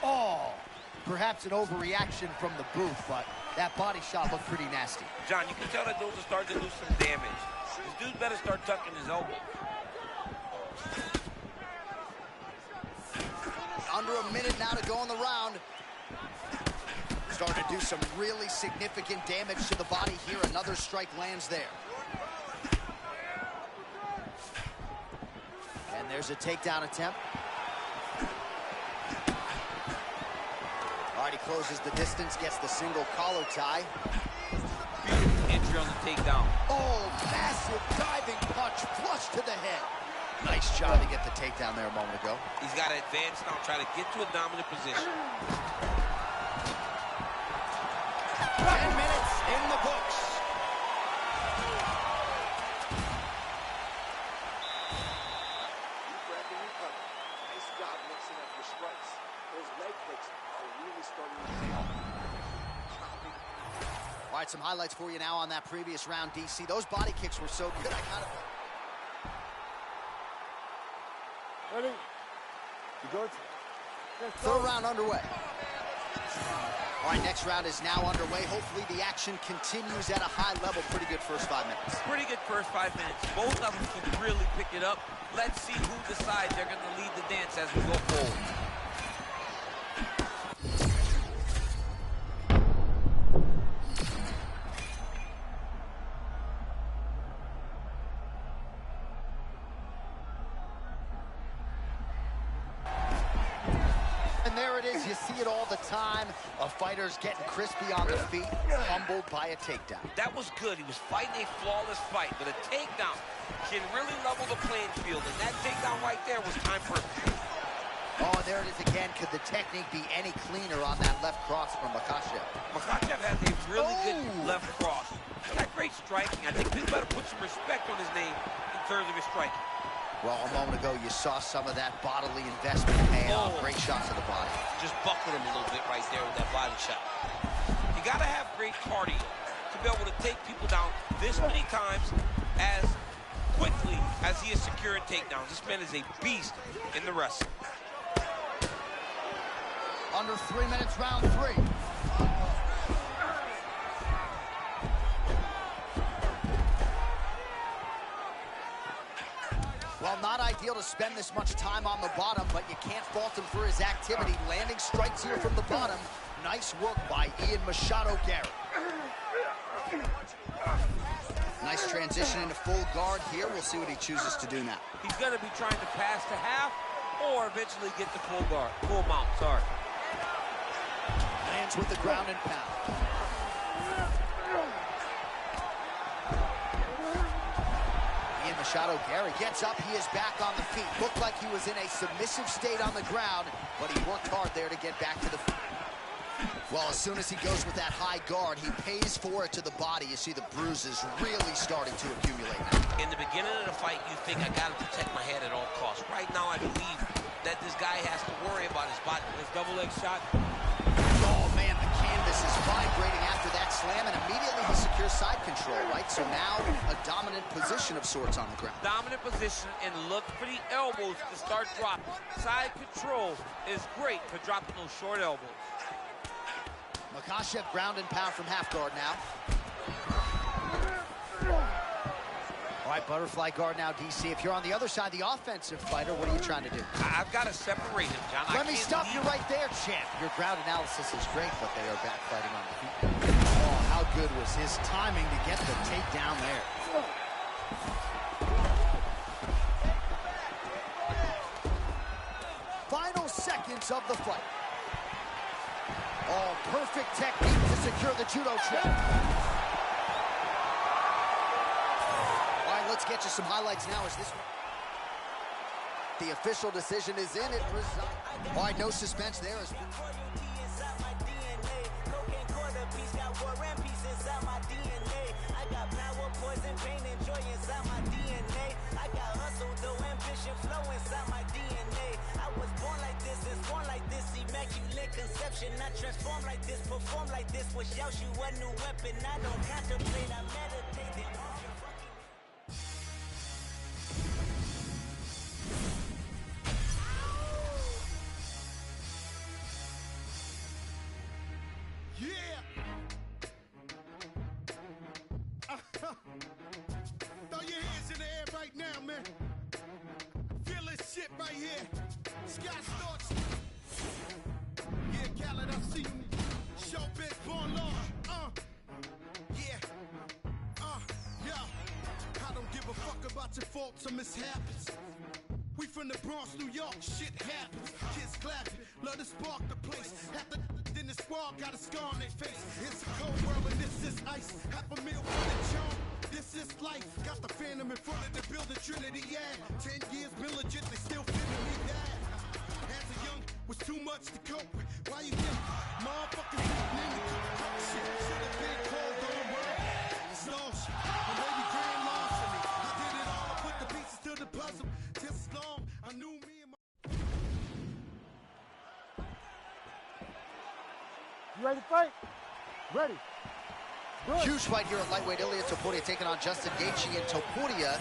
Oh, perhaps an overreaction from the booth, but that body shot looked pretty nasty. John, you can tell that those are starting to do some damage. This dude better start tucking his elbow. Under a minute now to go in the round. Starting to do some really significant damage to the body here. Another strike lands there. And there's a takedown attempt. All right, he closes the distance, gets the single collar tie. Beautiful entry on the takedown. Oh, massive diving punch, flush to the head. Nice job to get the takedown there a moment ago. He's got to advance now, try to get to a dominant position. 10 minutes in the books. Brandon, nice job mixing up your strikes. Those leg kicks are really starting to pay off. All right, some highlights for you now on that previous round, DC. Those body kicks were so good, I kind of... Ready? You good? Third round underway. All right, next round is now underway. Hopefully the action continues at a high level. Pretty good first 5 minutes. Pretty good first 5 minutes. Both of them can really pick it up. Let's see who decides they're going to lead the dance as we go forward. You see it all the time. A fighter's getting crispy on the feet, humbled by a takedown. That was good. He was fighting a flawless fight, but a takedown can really level the playing field, and that takedown right there was time perfect. Oh, and there it is again. Could the technique be any cleaner on that left cross from Makhachev? Makhachev has a really good left cross. He's got great striking. I think we better put some respect on his name in terms of his striking. Well, a moment ago, you saw some of that bodily investment pay off. Great shots to the body. Just buckled him a little bit right there with that body shot. You got to have great cardio to be able to take people down this many times as quickly as he is securing takedowns. This man is a beast in the wrestling. Under 3 minutes, round 3. Well, not ideal to spend this much time on the bottom, but you can't fault him for his activity. Landing strikes here from the bottom. Nice work by Ian Machado Gary. Nice transition into full guard here. We'll see what he chooses to do now. He's going to be trying to pass to half or eventually get to full guard. Full mount, sorry. Lands with the ground and pound. Machado Gary gets up, he is back on the feet. Looked like he was in a submissive state on the ground, but he worked hard there to get back to the feet. Well, as soon as he goes with that high guard, he pays for it to the body. You see the bruises really starting to accumulate now. In the beginning of the fight, you think, I got to protect my head at all costs. Right now, I believe that this guy has to worry about his body. His double leg shot. Oh, man, the canvas is vibrating after that slam, and immediately he secures side control, right? So now a dominant position of sorts on the ground. Dominant position, and look for the elbows to start dropping. Side control is great for dropping those short elbows. Makhachev ground and pound from half guard now. All right, butterfly guard now, DC. If you're on the other side, the offensive fighter, what are you trying to do? I've got to separate him, John. Let me stop you right there, champ. Your ground analysis is great, but they are back fighting on the feet. Oh, how good was his timing to get the takedown there. Final seconds of the fight. Oh, perfect technique to secure the judo trip. All right, let's get you some highlights now as this one. The official decision is in. It resides. All right, no suspense there. Conception, not transform like this, perform like this. Was Yaoshu a new weapon? I don't contemplate, I meditate. Yeah! Throw your hands in the air right now, man. Feel this shit right here. Sky starts. Yeah, Khaled, I see you. Showbiz, born law. Yeah. I don't give a fuck about your faults or mishaps. We from the Bronx, New York, shit happens. Kids clapping, love to spark the place. After then the squad got a scar on their face. It's a cold world and this is ice. Half a meal for the charm. This is life. Got the phantom in front of the building, Trinity, yeah. 10 years been legit, they still feeling me bad. As a young, was too much to cope with. Why you think motherfuckers nigga shit? Should've been cold on world. Slow shit. My baby grand larceny. I did it all. I put the pieces to the puzzle. Just as long I knew me and my. You ready to fight? Ready. Good. Huge fight here at lightweight. Ilia Topuria taking on Justin Gaethje, and Topuria,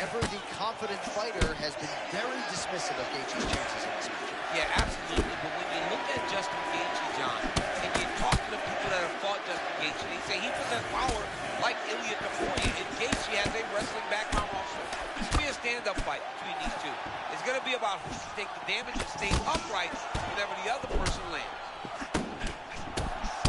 ever the confident fighter, has been very dismissive of Gaethje's chances in this match. Yeah, absolutely. But when you look at Justin Gaethje, John, and you talk to the people that have fought Justin Gaethje, they say he possesses power like Ilia Topuria, and Gaethje has a wrestling background also. This will be a stand-up fight between these two. It's going to be about who can take the damage and stay upright whenever the other person lands.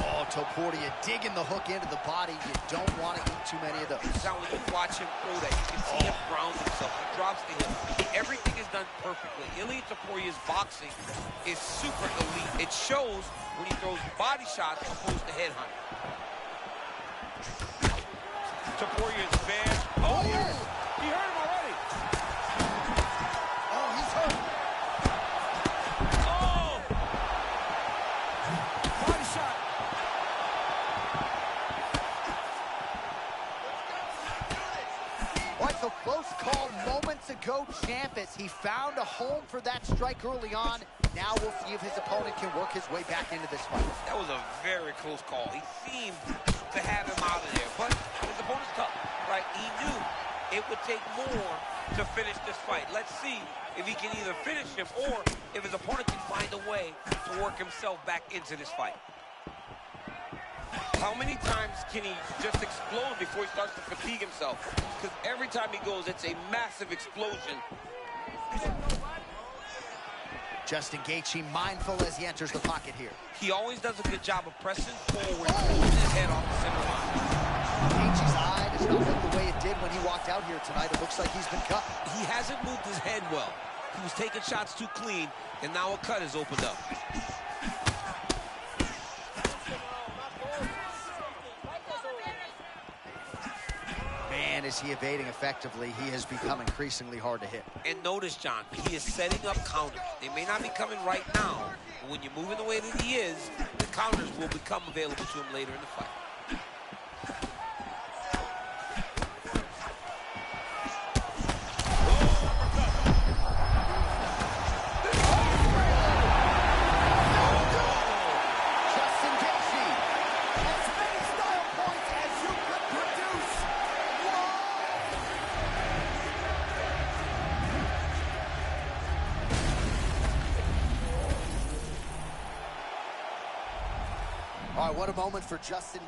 Oh, Topuria digging the hook into the body. You don't want to eat too many of those. Now, when you watch him throw that, you can see him ground himself. He drops the hip. Everything is done perfectly. Ilia Topuria's boxing is super elite. It shows when he throws body shots opposed to head hunting. Topuria is bad. Oh, yes! He hurt him already. Oh, he's hurt. Oh! Body shot. Right, so close call moments ago, Champus. He found a home for that strike early on. Now we'll see if his opponent can work his way back into this fight. That was a very close call. He seemed to have him out of there, but his opponent's tough, right? He knew it would take more to finish this fight. Let's see if he can either finish him or if his opponent can find a way to work himself back into this fight. How many times can he just explode before he starts to fatigue himself? Because every time he goes, it's a massive explosion. Justin Gaethje mindful as he enters the pocket here. He always does a good job of pressing forward, pulling his head off the center line. Gaethje's eye does not look the way it did when he walked out here tonight. It looks like he's been cut. He hasn't moved his head well. He was taking shots too clean, and now a cut has opened up. Man, is he evading effectively. He has become increasingly hard to hit. And notice, John, he is setting up counters. They may not be coming right now, but when you're moving the way that he is, the counters will become available to him later in the fight. All right, what a moment for Justin.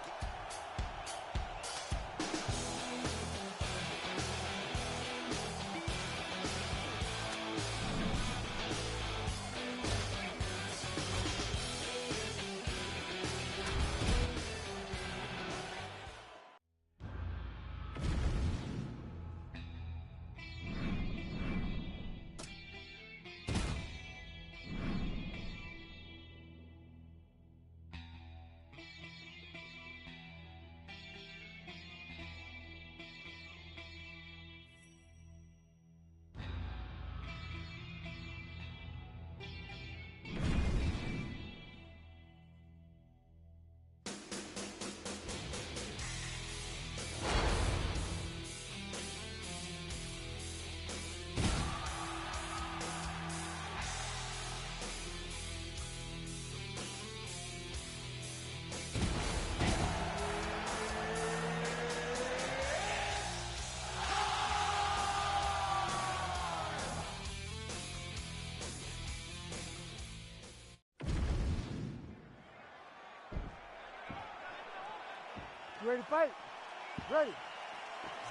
You ready to fight? Ready.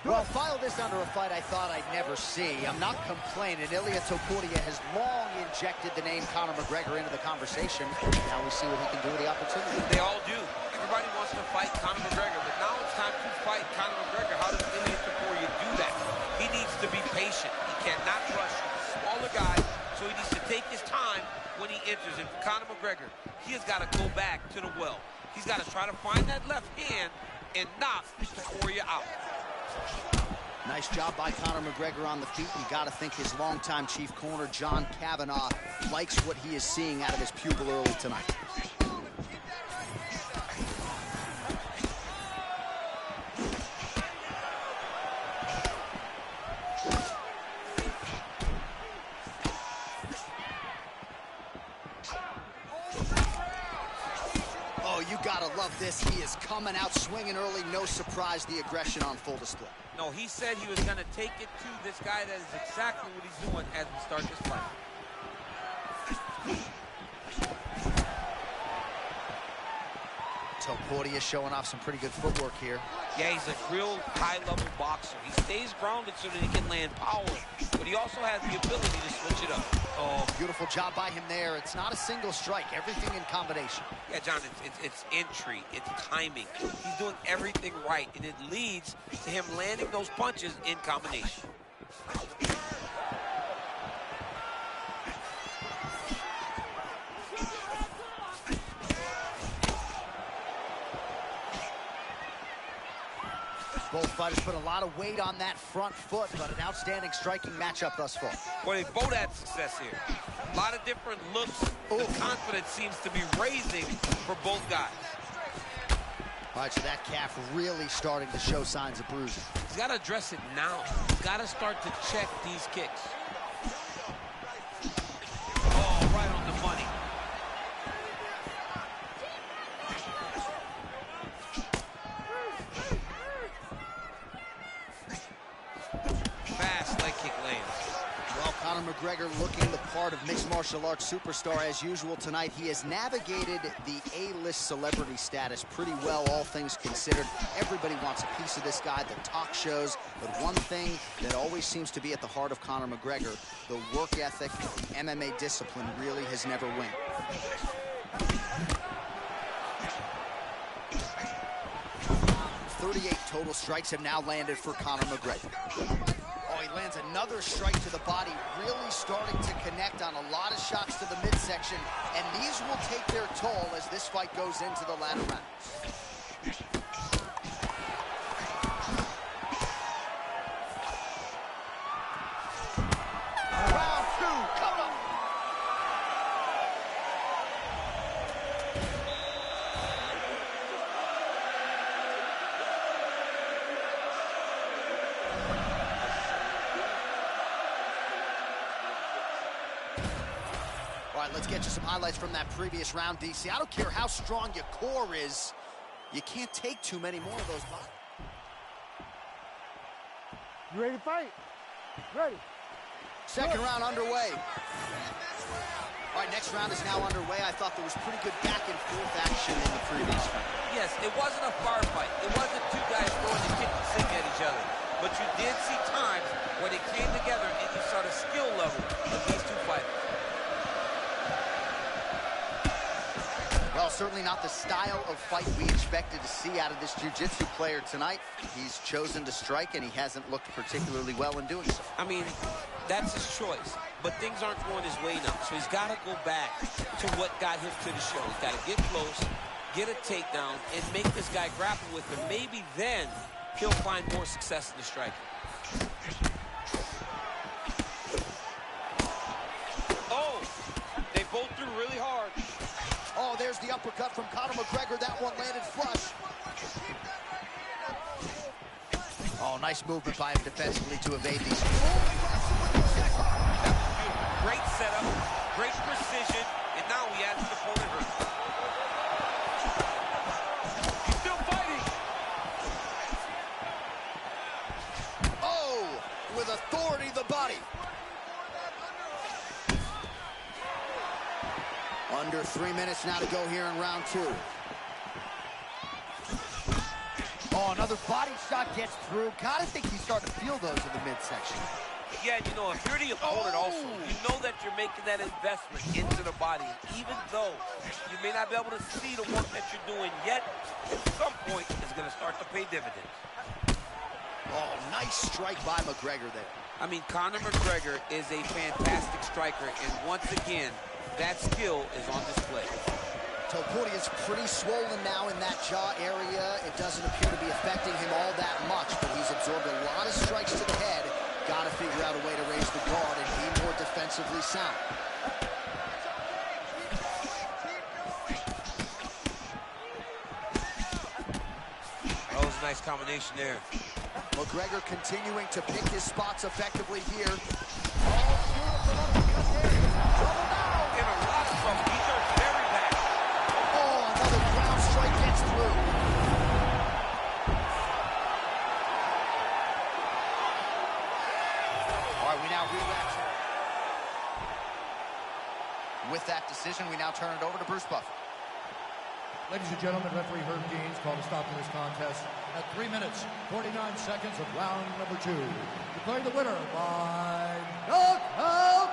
Well, file this under a fight I thought I'd never see. I'm not complaining. Ilya Topuria has long injected the name Conor McGregor into the conversation. Now we see what he can do with the opportunity. They all do. Everybody wants to fight Conor McGregor, but now it's time to fight Conor McGregor. How does Ilya Topuria do that? He needs to be patient. He cannot rush. He's a smaller guy, so he needs to take his time when he enters. And for Conor McGregor, he has got to go back to the well. He's got to try to find that left hand and knock Topuria out. Nice job by Conor McGregor on the feet. You got to think his longtime chief corner, John Kavanagh, likes what he is seeing out of his pupil early tonight. Oh, you got to love this. He is coming out swinging early. No surprise, the aggression on full display. No, he said he was going to take it to this guy. That is exactly what he's doing as we start this fight. Topuria showing off some pretty good footwork here. Yeah, he's a real high-level boxer. He stays grounded so that he can land power, but he also has the ability to switch it up. Oh, beautiful job by him there. It's not a single strike, everything in combination. Yeah, John, it's entry, it's timing. He's doing everything right, and it leads to him landing those punches in combination. Both fighters put a lot of weight on that front foot, but an outstanding striking matchup thus far. Well, they both had success here. A lot of different looks. The confidence seems to be raising for both guys. All right, so that calf really starting to show signs of bruising. He's got to address it now. He's got to start to check these kicks. Oh, right on the money. Fast leg kick lands. Well, Conor McGregor looking the part of mixed martial arts superstar as usual tonight. He has navigated the A-list celebrity status pretty well, all things considered. Everybody wants a piece of this guy, the talk shows. But one thing that always seems to be at the heart of Conor McGregor, the work ethic, the MMA discipline really has never waned. 38 total strikes have now landed for Conor McGregor. Oh, he lands another strike to the body, really starting to connect on a lot of shots to the midsection, and these will take their toll as this fight goes into the latter rounds. Round two, coming up. All right, let's get you some highlights from that previous round, DC. I don't care how strong your core is, you can't take too many more of those bodies. You ready to fight? Ready. Second round underway. All right, next round is now underway. I thought there was pretty good back and forth action in the previous round. Yes, it wasn't a firefight. It wasn't two guys throwing the kick and sink at each other. But you did see times where they came together and you saw the skill level of these two fighters. Well, certainly not the style of fight we expected to see out of this jiu-jitsu player tonight. He's chosen to strike, and he hasn't looked particularly well in doing so. I mean, that's his choice, but things aren't going his way now. So he's got to go back to what got him to the show. He's got to get close, get a takedown, and make this guy grapple with him. Maybe then he'll find more success in the striking. Oh, they both threw really hard. Oh, there's the uppercut from Conor McGregor. That one landed flush. Oh, nice movement by him defensively to evade these. Great setup, great precision, and now he has his opponent hurt. He's still fighting. Oh, with authority, the body. Under 3 minutes now to go here in round two. Oh, another body shot gets through. Gotta think he's starting to feel those in the midsection. Yeah, you know, if you're the opponent also, you know that you're making that investment into the body. Even though you may not be able to see the work that you're doing yet, at some point, it's going to start to pay dividends. Oh, nice strike by McGregor there. I mean, Conor McGregor is a fantastic striker, and once again, that skill is on display. Topuria is pretty swollen now in that jaw area. It doesn't appear to be affecting him all that much, but he's absorbed a lot of strikes to the head. Got to figure out a way to raise the guard and be more defensively sound. That was a nice combination there. McGregor continuing to pick his spots effectively here. In a lot of trouble. He goes very back. Oh, another ground strike gets through. All right, we now rematch. With that decision, we now turn it over to Bruce Buffer. Ladies and gentlemen, referee Herb Dean's called a stop to this contest at 3 minutes, 49 seconds of round number 2. Declaring the winner by knockout.